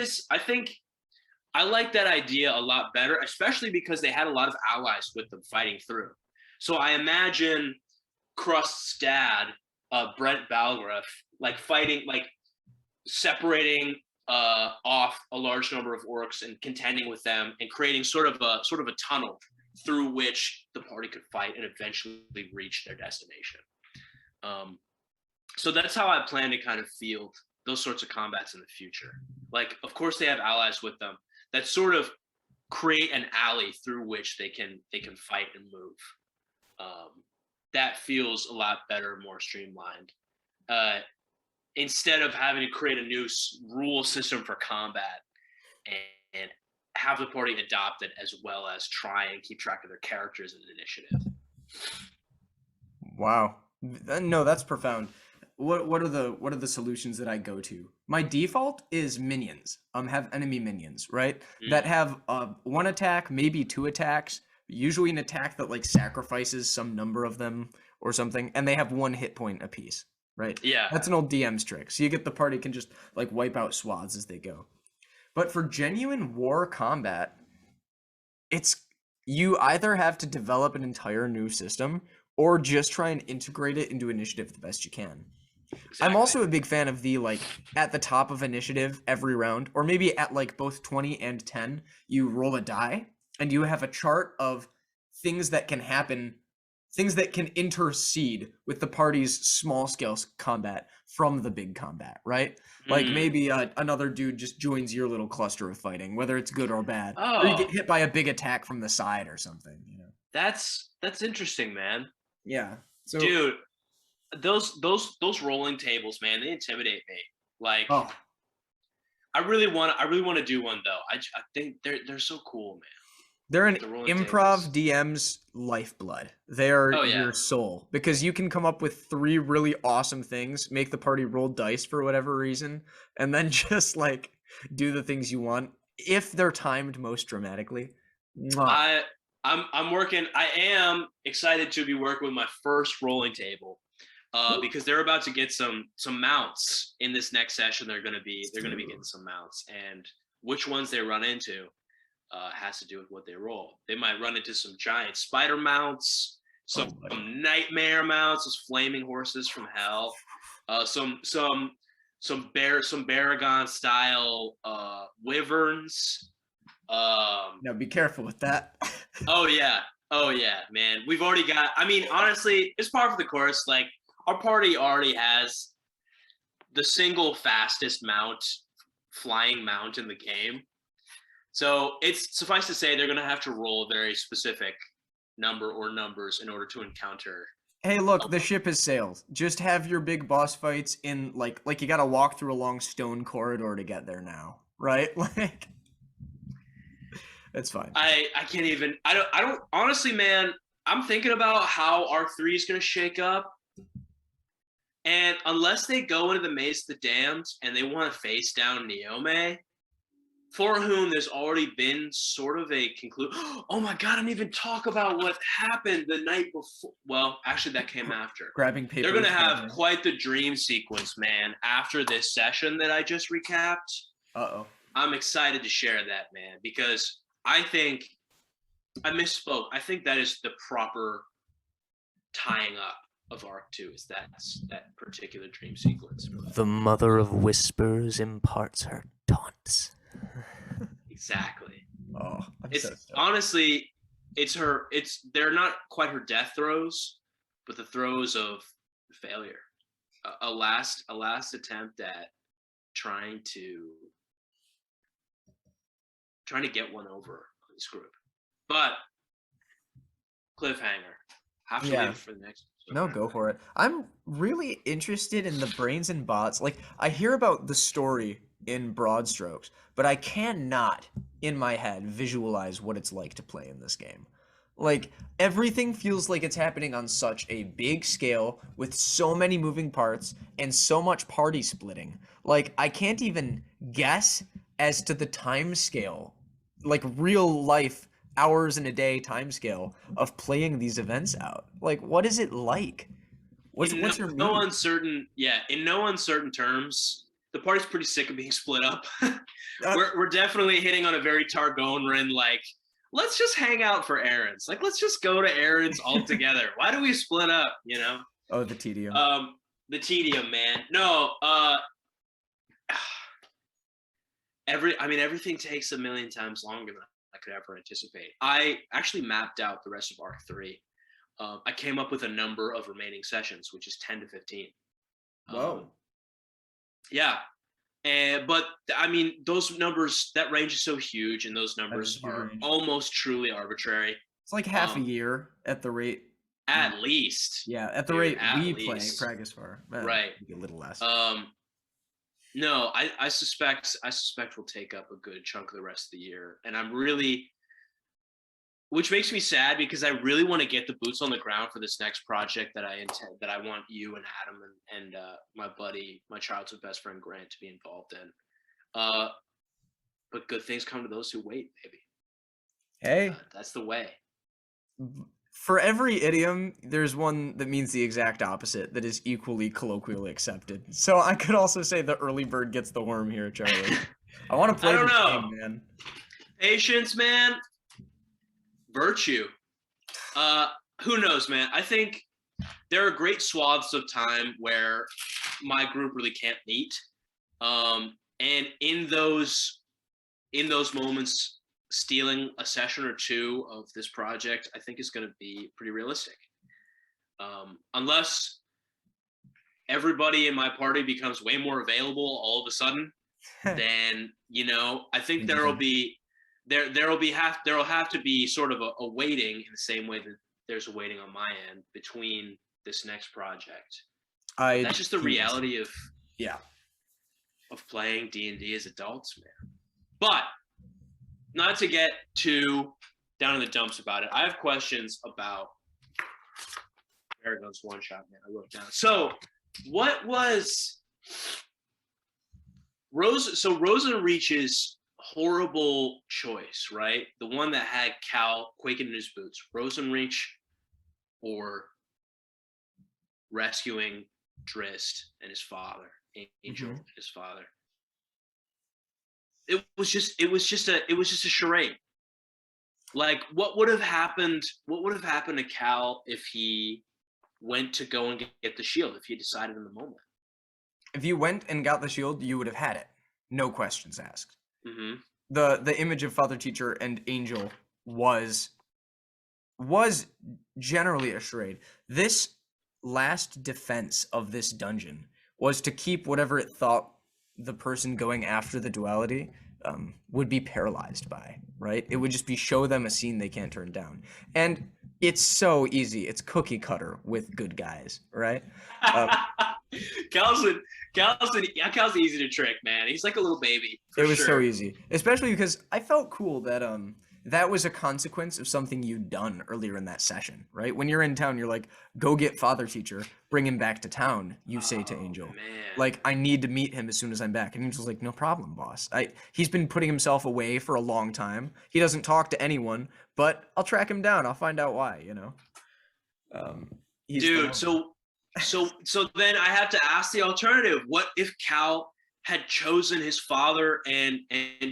Speaker 1: I like that idea a lot better, especially because they had a lot of allies with them fighting through. So I imagine Crust's dad, Brent Balgruff, like fighting, like separating off a large number of orcs and contending with them and creating sort of a tunnel through which the party could fight and eventually reach their destination. So that's how I plan to kind of field those sorts of combats in the future. Like, of course, they have allies with them that sort of create an alley through which they can fight and move. That feels a lot better, more streamlined. Instead of having to create a new rule system for combat and have the party adopt it as well as try and keep track of their characters in an initiative.
Speaker 2: Wow. No, that's profound. What are the solutions that I go to? My default is minions. Have enemy minions, right? That have one attack, maybe 2 attacks, usually an attack that like sacrifices some number of them or something, and they have 1 hit point apiece, right?
Speaker 1: Yeah.
Speaker 2: That's an old DM's trick. So you get the party can just like wipe out swaths as they go. But for genuine war combat, you either have to develop an entire new system or just try and integrate it into initiative the best you can. Exactly. I'm also a big fan of the like at the top of initiative every round, or maybe at like both 20 and 10, you roll a die and you have a chart of things that can happen, things that can intercede with the party's small scale combat from the big combat, right? Like maybe another dude just joins your little cluster of fighting, whether it's good or bad, or you get hit by a big attack from the side or something.
Speaker 1: That's interesting, man.
Speaker 2: Yeah. So,
Speaker 1: dude, those rolling tables, man, they intimidate me. Like, I really want to do one though. I think they're so cool, man.
Speaker 2: They're an improv DM's lifeblood. They are your soul, because you can come up with 3 really awesome things, make the party roll dice for whatever reason, and then just like do the things you want if they're timed most dramatically.
Speaker 1: I'm working. I am excited to be working with my first rolling table, because they're about to get some mounts in this next session. They're gonna be getting some mounts, and which ones they run into has to do with what they roll. They might run into some giant spider mounts, some nightmare mounts, those flaming horses from hell, some Baragon style wyverns.
Speaker 2: Now be careful with that.
Speaker 1: Oh yeah, man. We've already got. I mean, honestly, it's par for the course. Like our party already has the single fastest flying mount in the game. So it's suffice to say they're going to have to roll a very specific number or numbers in order to encounter.
Speaker 2: Hey, look, the ship has sailed. Just have your big boss fights in like you got to walk through a long stone corridor to get there now, right? Like it's fine.
Speaker 1: I can't even. I don't. Honestly, man, I'm thinking about how R3 is going to shake up. And unless they go into the Maze of the Damned and they want to face down Neome, for whom there's already been sort of a conclusion. Oh my God, I didn't even talk about what happened the night before. Well, actually, that came after.
Speaker 2: Grabbing paper.
Speaker 1: They're going to have quite the dream sequence, man, after this session that I just recapped.
Speaker 2: Uh-oh.
Speaker 1: I'm excited to share that, man, because I think I misspoke. I think that is the proper tying up of Arc 2 is that particular dream sequence.
Speaker 3: The mother of whispers imparts her taunts.
Speaker 1: Exactly.
Speaker 2: Oh,
Speaker 1: it's honestly, they're not quite her death throes, but the throes of failure. A last attempt at trying to get one over on this group. But cliffhanger. Have to wait for the next episode.
Speaker 2: No, go for it. I'm really interested in the brains and bots. Like, I hear about the story in broad strokes, but I cannot, in my head, visualize what it's like to play in this game. Like, everything feels like it's happening on such a big scale with so many moving parts and so much party splitting. Like, I can't even guess as to the time scale, like real life hours in a day time scale of playing these events out. Like, what is it like? What's your
Speaker 1: in no uncertain terms, the party's pretty sick of being split up. We're definitely hitting on a very Targoneran, like, let's just hang out for errands. Like, let's just go to errands all together. Why do we split up, you know?
Speaker 2: Oh, the tedium.
Speaker 1: The tedium, man. No, everything takes a million times longer than I could ever anticipate. I actually mapped out the rest of Arc 3. I came up with a number of remaining sessions, which is 10 to 15.
Speaker 2: Whoa.
Speaker 1: Yeah. But I mean, those numbers, that range is so huge, and those numbers are almost truly arbitrary.
Speaker 2: It's like half a year at the rate.
Speaker 1: At least.
Speaker 2: Yeah, at the rate we play practice for.
Speaker 1: Right.
Speaker 2: Maybe a little less.
Speaker 1: No, I suspect we'll take up a good chunk of the rest of the year, and I'm really, which makes me sad because I really want to get the boots on the ground for this next project that I want you and Adam and my buddy, my childhood best friend Grant to be involved in. But good things come to those who wait, baby.
Speaker 2: Hey,
Speaker 1: that's the way.
Speaker 2: For every idiom, there's one that means the exact opposite that is equally colloquially accepted. So I could also say the early bird gets the worm here, Charlie. I want to play this game, man.
Speaker 1: Patience, man. Virtue. Who knows, man? I think there are great swaths of time where my group really can't meet. And in those moments, stealing a session or two of this project, I think is going to be pretty realistic. Unless everybody in my party becomes way more available all of a sudden, then, you know, I think there'll have to be sort of a waiting in the same way that there's a waiting on my end between this next project. That's just the reality of playing D&D as adults, man. But not to get too down in the dumps about it, I have questions about Aragon's one shot, man. I wrote it down. So, what was Rosa? So Rosa reaches horrible choice, right? The one that had Cal quaking in his boots, Rosenreach or rescuing Drist and his father, Angel and his father. It was just a charade. Like what would have happened to Cal if he went to go and get the shield, if he decided in the moment?
Speaker 2: If you went and got the shield, you would have had it. No questions asked.
Speaker 1: Mm-hmm.
Speaker 2: The image of Father Teacher and Angel was generally a charade. This last defense of this dungeon was to keep whatever it thought the person going after the duality would be paralyzed by, right? It would just be show them a scene they can't turn down. And it's so easy. It's cookie cutter with good guys, right?
Speaker 1: Cal's easy to trick, man. He's like a little baby.
Speaker 2: It was so easy, especially because I felt cool that that was a consequence of something you'd done earlier in that session, right? When you're in town, you're like, go get Father Teacher, bring him back to town, you say to Angel.
Speaker 1: Man.
Speaker 2: Like, I need to meet him as soon as I'm back. And Angel's like, no problem, boss. He's been putting himself away for a long time. He doesn't talk to anyone, but I'll track him down. I'll find out why, you know?
Speaker 1: Dude, so then I have to ask the alternative. What if Cal had chosen his father and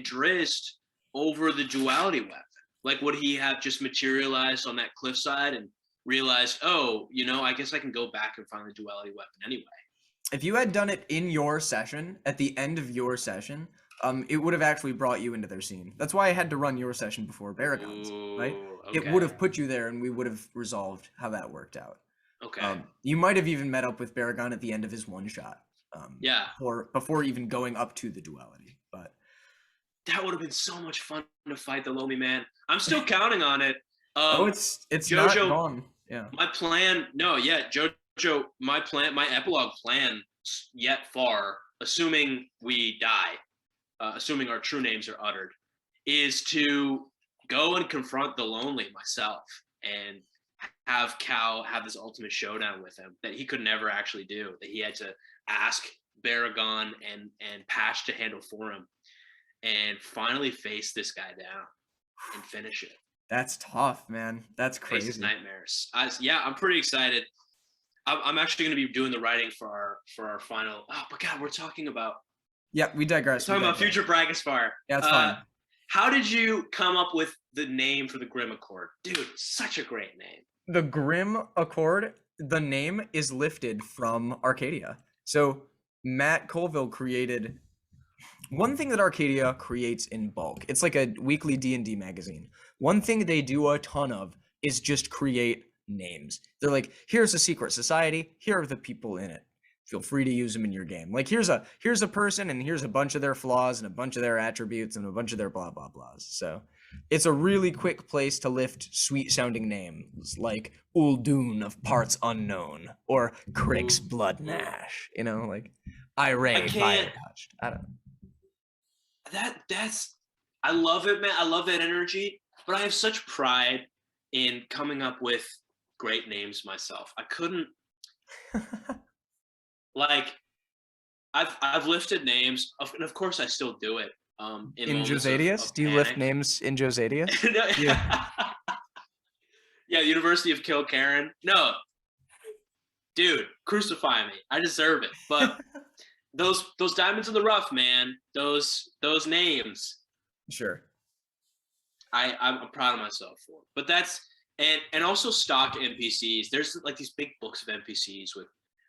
Speaker 1: Drist over the duality weapon? Like, would he have just materialized on that cliffside and realized, oh, you know, I guess I can go back and find the duality weapon anyway?
Speaker 2: If you had done it in your session, at the end of your session, it would have actually brought you into their scene. That's why I had to run your session before Baragon's, right?
Speaker 1: Okay.
Speaker 2: It would have put you there, and we would have resolved how that worked out.
Speaker 1: Okay.
Speaker 2: You might have even met up with Baragon at the end of his one shot.
Speaker 1: Yeah.
Speaker 2: Or before even going up to the duality, but
Speaker 1: that would have been so much fun to fight the Lomi man. I'm still counting on it.
Speaker 2: It's JoJo, not gone. Yeah.
Speaker 1: My plan, JoJo, my epilogue plan yet far, assuming we die, assuming our true names are uttered, is to go and confront the lonely myself and have Cal have this ultimate showdown with him that he could never actually do, that he had to ask Baragon and Patch to handle for him, and finally face this guy down and finish it.
Speaker 2: That's tough, man. That's crazy.
Speaker 1: Face his nightmares. I'm pretty excited. I'm actually going to be doing the writing for our final. Oh, but God, we're talking about.
Speaker 2: Yeah, we digress.
Speaker 1: We're talking about future Bragasfar.
Speaker 2: Yeah, that's fine.
Speaker 1: How did you come up with the name for the Grim Accord? Dude, such a great name.
Speaker 2: The Grim Accord, the name is lifted from Arcadia. So Matt Colville created one thing that Arcadia creates in bulk. It's like a weekly D&D magazine. One thing they do a ton of is just create names. They're like, here's a secret society. Here are the people in it. Feel free to use them in your game. Like, here's a person, and here's a bunch of their flaws and a bunch of their attributes and a bunch of their blah blah blahs. So it's a really quick place to lift sweet sounding names like Uldun of Parts Unknown or Crick's Blood Nash. You know, like Iray Fire Touched. I don't know.
Speaker 1: That's I love it, man. I love that energy, but I have such pride in coming up with great names myself. I couldn't like I've lifted names, and of course I still do it.
Speaker 2: In Josadius? Do you lift names in Josadius?
Speaker 1: Yeah. Yeah, University of Kilkerran. No, dude, crucify me. I deserve it. But those diamonds in the rough, man. Those names.
Speaker 2: Sure.
Speaker 1: I'm proud of myself for. But that's and also stock NPCs. There's like these big books of NPCs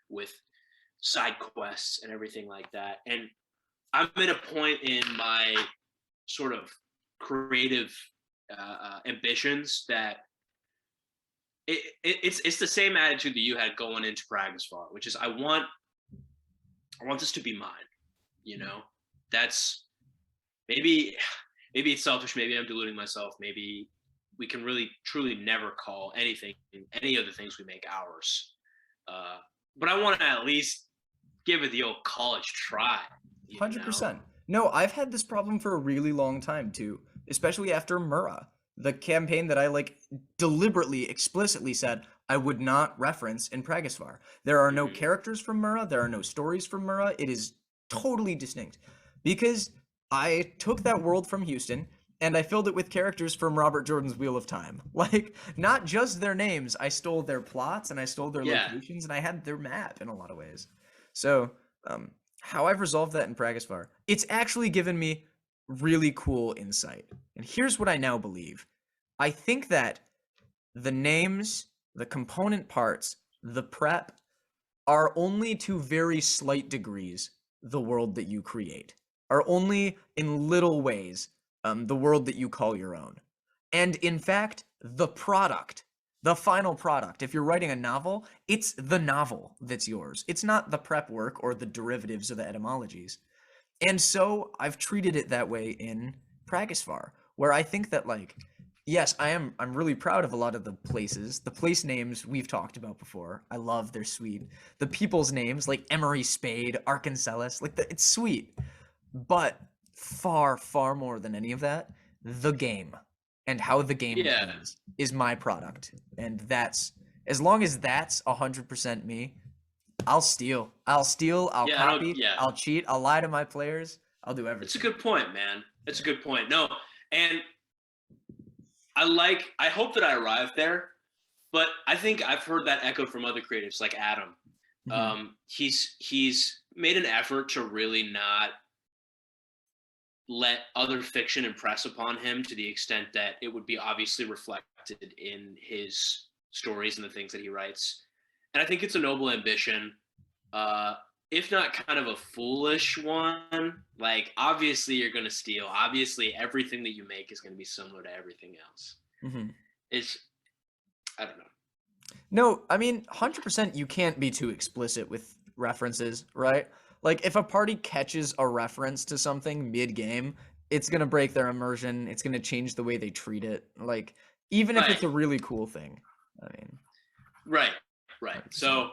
Speaker 1: with side quests and everything like that. And I'm at a point in my sort of creative ambitions that it's the same attitude that you had going into Bragasfar, which is I want this to be mine. You know, that's maybe it's selfish. Maybe I'm deluding myself. Maybe we can really truly never call any of the things we make ours. But I want to at least give it the old college try.
Speaker 2: 100%. No, I've had this problem for a really long time too, especially after Murrah, the campaign that I like deliberately, explicitly said I would not reference in Bragasfar. There are no characters from Murrah. There are no stories from Murrah. It is totally distinct because I took that world from Houston and I filled it with characters from Robert Jordan's Wheel of Time. Like, not just their names, I stole their plots and I stole their
Speaker 1: Yeah.
Speaker 2: locations and I had their map in a lot of ways. So, how I've resolved that in Pragasvar, it's actually given me really cool insight. And here's what I now believe. I think that the names, the component parts, the prep are only to very slight degrees the world that you create, are only in little ways the world that you call your own. And in fact, the product, the final product, if you're writing a novel, it's the novel that's yours. It's not the prep work or the derivatives or the etymologies. And so I've treated it that way in Pragasvar, where I think that, like, yes, I'm really proud of a lot of the places. The place names we've talked about before. I love, they're sweet. The people's names, like Emery Spade, Arkansas, like it's sweet. But far, far more than any of that, the game and how the game
Speaker 1: Yeah.
Speaker 2: plays is my product. And that's, as long as that's 100% me, I'll steal. I'll
Speaker 1: Yeah, I don't-
Speaker 2: copy,
Speaker 1: yeah.
Speaker 2: I'll cheat, I'll lie to my players, I'll do
Speaker 1: It's a
Speaker 2: everything.
Speaker 1: good point, man. It's a good point. No, and I hope that I arrived there, but I think I've heard that echoed from other creatives like Adam. He's made an effort to really not let other fiction impress upon him to the extent that it would be obviously reflected in his stories and the things that he writes. And I think it's a noble ambition, if not kind of a foolish one. Like, obviously, you're going to steal. Obviously, everything that you make is going to be similar to everything else. It's, I don't know.
Speaker 2: No, I mean, 100% you can't be too explicit with references, right? Like, if a party catches a reference to something mid-game, it's going to break their immersion, it's going to change the way they treat it. Like, even if it's a really cool thing. I mean,
Speaker 1: right.
Speaker 2: 100%.
Speaker 1: So,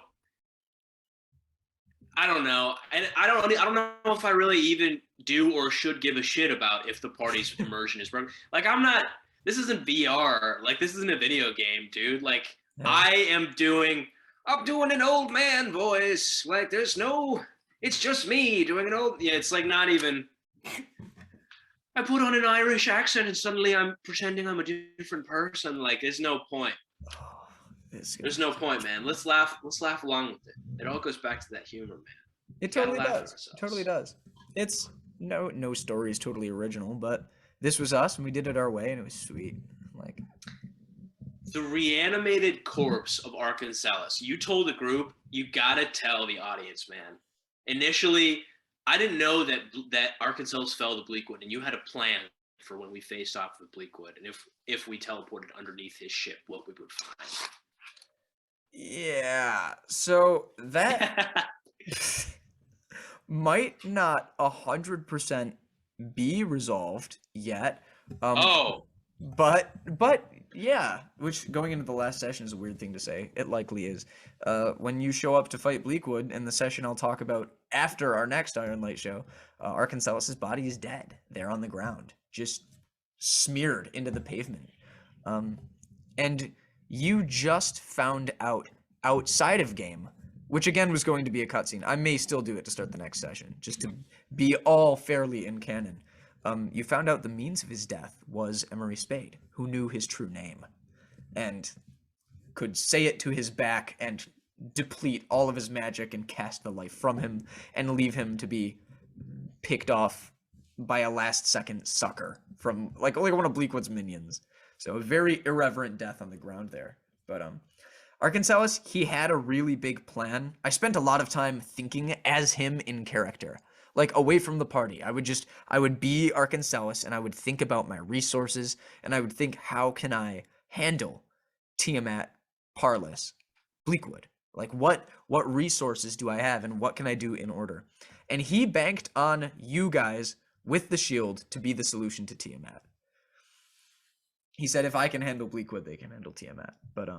Speaker 1: I don't know. And I don't know if I really even do or should give a shit about if the party's immersion is broken. Like, this isn't VR. Like, this isn't a video game, dude. Like,
Speaker 2: Yeah.
Speaker 1: I'm doing an old man voice. Like, it's just me doing an old, yeah, it's like not even, I put on an Irish accent and suddenly I'm pretending I'm a different person. Like, there's no point. There's no point, man. Let's laugh along with it. It all goes back to that humor, man.
Speaker 2: It totally does. It totally does. It's no story is totally original, but this was us and we did it our way and it was sweet. Like,
Speaker 1: the reanimated corpse of Arkansas. You told the group, you gotta tell the audience, man. Initially, I didn't know that Arkansas fell to Bleakwood, and you had a plan for when we faced off with Bleakwood, and if we teleported underneath his ship, what we would find.
Speaker 2: yeah. So that might not 100% be resolved yet. But yeah, which going into the last session is a weird thing to say. It likely is. When you show up to fight Bleakwood in the session I'll talk about after our next Ironlight show, Arkansas's body is dead. There on the ground, just smeared into the pavement. And you just found out outside of game, which again was going to be a cutscene. I may still do it to start the next session, just to be all fairly in canon. You found out the means of his death was Emery Spade, who knew his true name and could say it to his back and deplete all of his magic and cast the life from him and leave him to be picked off by a last-second sucker from like one of Bleakwood's minions. So a very irreverent death on the ground there. But Arkansas, he had a really big plan. I spent a lot of time thinking as him in character. Like, away from the party. I would be Arkansas and I would think about my resources and I would think, how can I handle Tiamat, Parlous, Bleakwood? Like, what resources do I have and what can I do in order? And he banked on you guys with the shield to be the solution to Tiamat. He said, if I can handle Bleakwood, they can handle Tiamat. But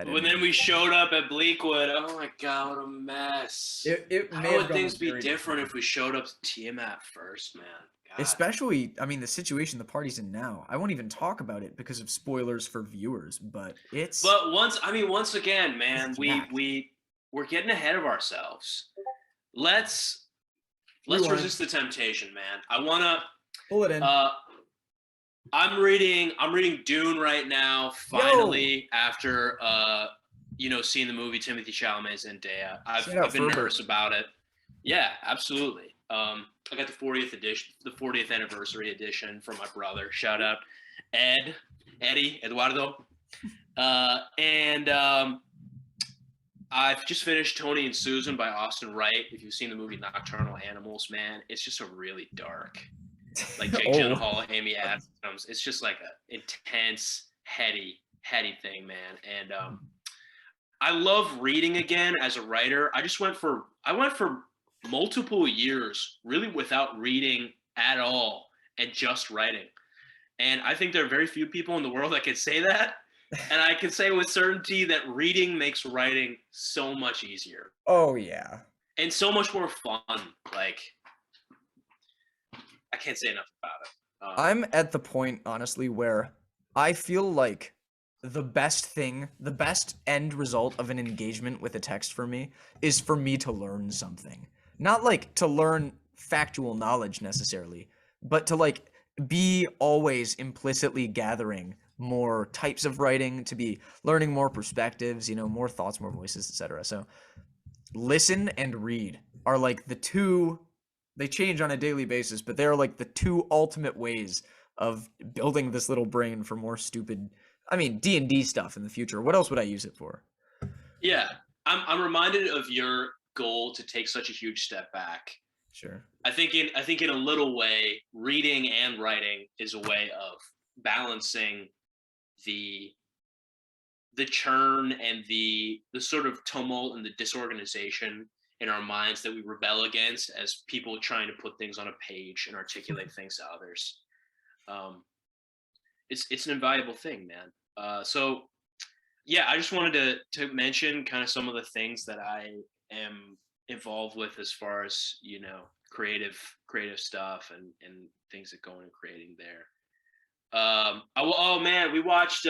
Speaker 1: when then we showed up at Bleakwood, oh my god, what a mess. How would things be different if we showed up to Tiamat first, man? God.
Speaker 2: Especially, I mean, the situation the party's in now. I won't even talk about it because of spoilers for viewers, but it's...
Speaker 1: But once again, man, we're getting ahead of ourselves. Let's Let's
Speaker 2: Rewind.
Speaker 1: resist the temptation, man. I wanna.
Speaker 2: Pull it in.
Speaker 1: I'm reading Dune right now. Finally, after seeing the movie Timothy Chalamet's Zendaya, I've been nervous about it. Yeah, absolutely. I got the 40th edition, the 40th anniversary edition from my brother. Shout out Eddie, Eduardo, and I've just finished Tony and Susan by Austin Wright. If you've seen the movie Nocturnal Animals, man, it's just a really dark, like Jake Gyllenhaal, Amy Adams. It's just like a intense, heady thing, man. And I love reading again as a writer. I went for multiple years really without reading at all and just writing. And I think there are very few people in the world that can say that. And I can say with certainty that reading makes writing so much easier.
Speaker 2: Oh, yeah.
Speaker 1: And so much more fun. Like, I can't say enough about it.
Speaker 2: I'm at the point, honestly, where I feel like the best end result of an engagement with a text for me is for me to learn something. Not like to learn factual knowledge necessarily, but to like be always implicitly gathering more types of writing, to be learning more perspectives, more thoughts, more voices, etc. So listen and read are like the two, they change on a daily basis, but they're like the two ultimate ways of building this little brain for more stupid, D&D stuff in the future. What else would I use it for?
Speaker 1: Yeah, I'm reminded of your goal to take such a huge step back.
Speaker 2: Sure.
Speaker 1: I think in a little way, reading and writing is a way of balancing the churn and the sort of tumult and the disorganization in our minds that we rebel against as people trying to put things on a page and articulate things to others. It's an invaluable thing, man. So yeah, I just wanted to mention kind of some of the things that I am involved with as far as creative stuff and things that go into creating there. Oh man, we watched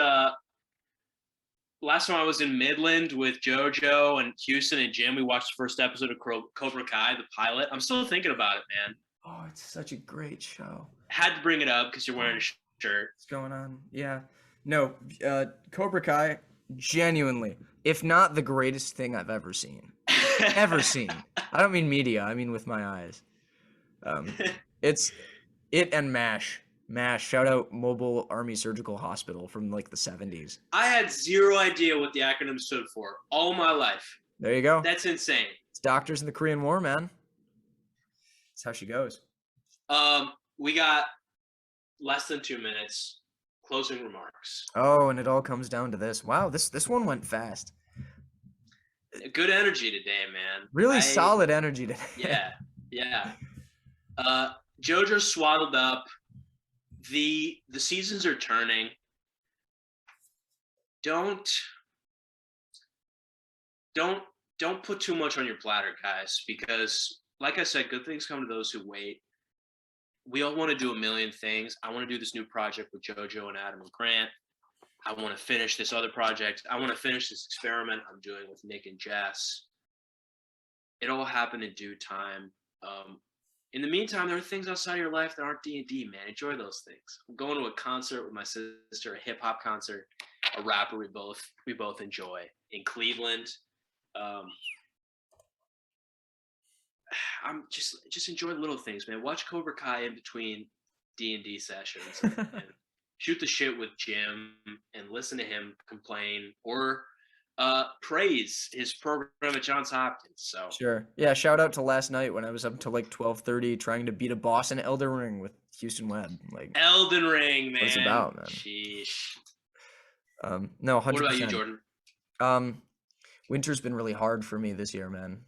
Speaker 1: last time I was in Midland with JoJo and Houston and Jim. We watched the first episode of Cobra Kai, the pilot. I'm still thinking about it, man.
Speaker 2: Oh, it's such a great show.
Speaker 1: Had to bring it up because you're wearing a shirt.
Speaker 2: What's going on? Yeah. No, Cobra Kai, genuinely, if not the greatest thing I've ever seen. Ever seen. I don't mean media, I mean with my eyes. It's it and MASH. MASH, shout out Mobile Army Surgical Hospital from like the 70s.
Speaker 1: I had zero idea what the acronym stood for all my life.
Speaker 2: There you go.
Speaker 1: That's insane.
Speaker 2: It's doctors in the Korean War, man. That's how she goes.
Speaker 1: We got less than 2 minutes. Closing remarks.
Speaker 2: Oh, and it all comes down to this. Wow, this one went fast.
Speaker 1: Good energy today, man.
Speaker 2: Really solid energy today.
Speaker 1: Yeah. JoJo's swaddled up. The seasons are turning. Don't put too much on your platter, guys, because like I said, good things come to those who wait. We all want to do a million things. I want to do this new project with JoJo and Adam and Grant. I want to finish this other project. I want to finish this experiment I'm doing with Nick and Jess. It all happened in due time. In the meantime, there are things outside of your life that aren't D&D, man. Enjoy those things. I'm going to a concert with my sister, a hip hop concert, a rapper we both enjoy in Cleveland. I'm just enjoy little things, man. Watch Cobra Kai in between D&D sessions and shoot the shit with Jim and listen to him complain or praise his program at Johns Hopkins. So
Speaker 2: sure. Yeah, shout out to last night when I was up till like 12:30 trying to beat a boss in Elden Ring with Houston Webb. Like
Speaker 1: Elden Ring, man.
Speaker 2: What's it about, man?
Speaker 1: Sheesh.
Speaker 2: No, 100%.
Speaker 1: What about you, Jordan?
Speaker 2: Winter's been really hard for me this year, man.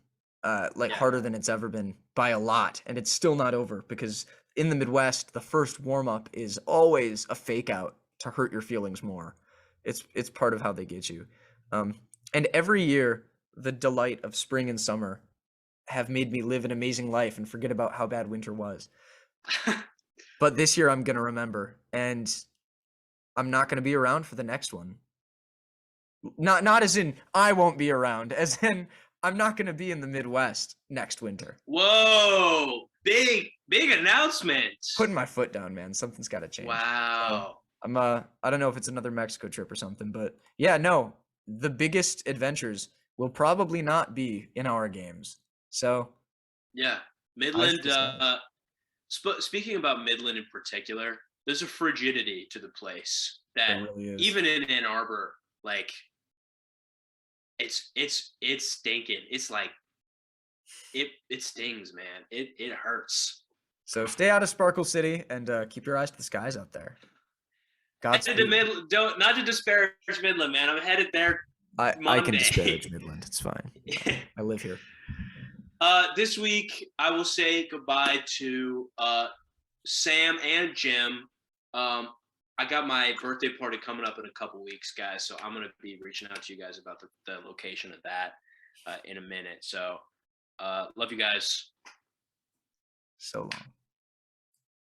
Speaker 2: Harder than it's ever been by a lot, and it's still not over because in the Midwest, the first warm-up is always a fake out to hurt your feelings more. It's part of how they get you. And every year, the delight of spring and summer have made me live an amazing life and forget about how bad winter was. But this year I'm going to remember, and I'm not going to be around for the next one. Not as in I won't be around, as in I'm not going to be in the Midwest next winter.
Speaker 1: Whoa, big announcement.
Speaker 2: Putting my foot down, man. Something's got to change.
Speaker 1: Wow.
Speaker 2: I don't know if it's another Mexico trip or something, but yeah, no, the biggest adventures will probably not be in our games. So
Speaker 1: Yeah, Midland. Speaking about Midland in particular, there's a frigidity to the place that
Speaker 2: really is.
Speaker 1: even in Ann Arbor, like it's stinking. It's like it stings, man. It hurts.
Speaker 2: So stay out of Sparkle City and keep your eyes to the skies out there.
Speaker 1: Headed to Midland. Don't not to disparage Midland, man. I'm headed there Monday.
Speaker 2: I can disparage Midland. It's fine. I live here.
Speaker 1: This week I will say goodbye to Sam and Jim. I got my birthday party coming up in a couple weeks, guys. So I'm gonna be reaching out to you guys about the location of that in a minute. So love you guys.
Speaker 2: So long.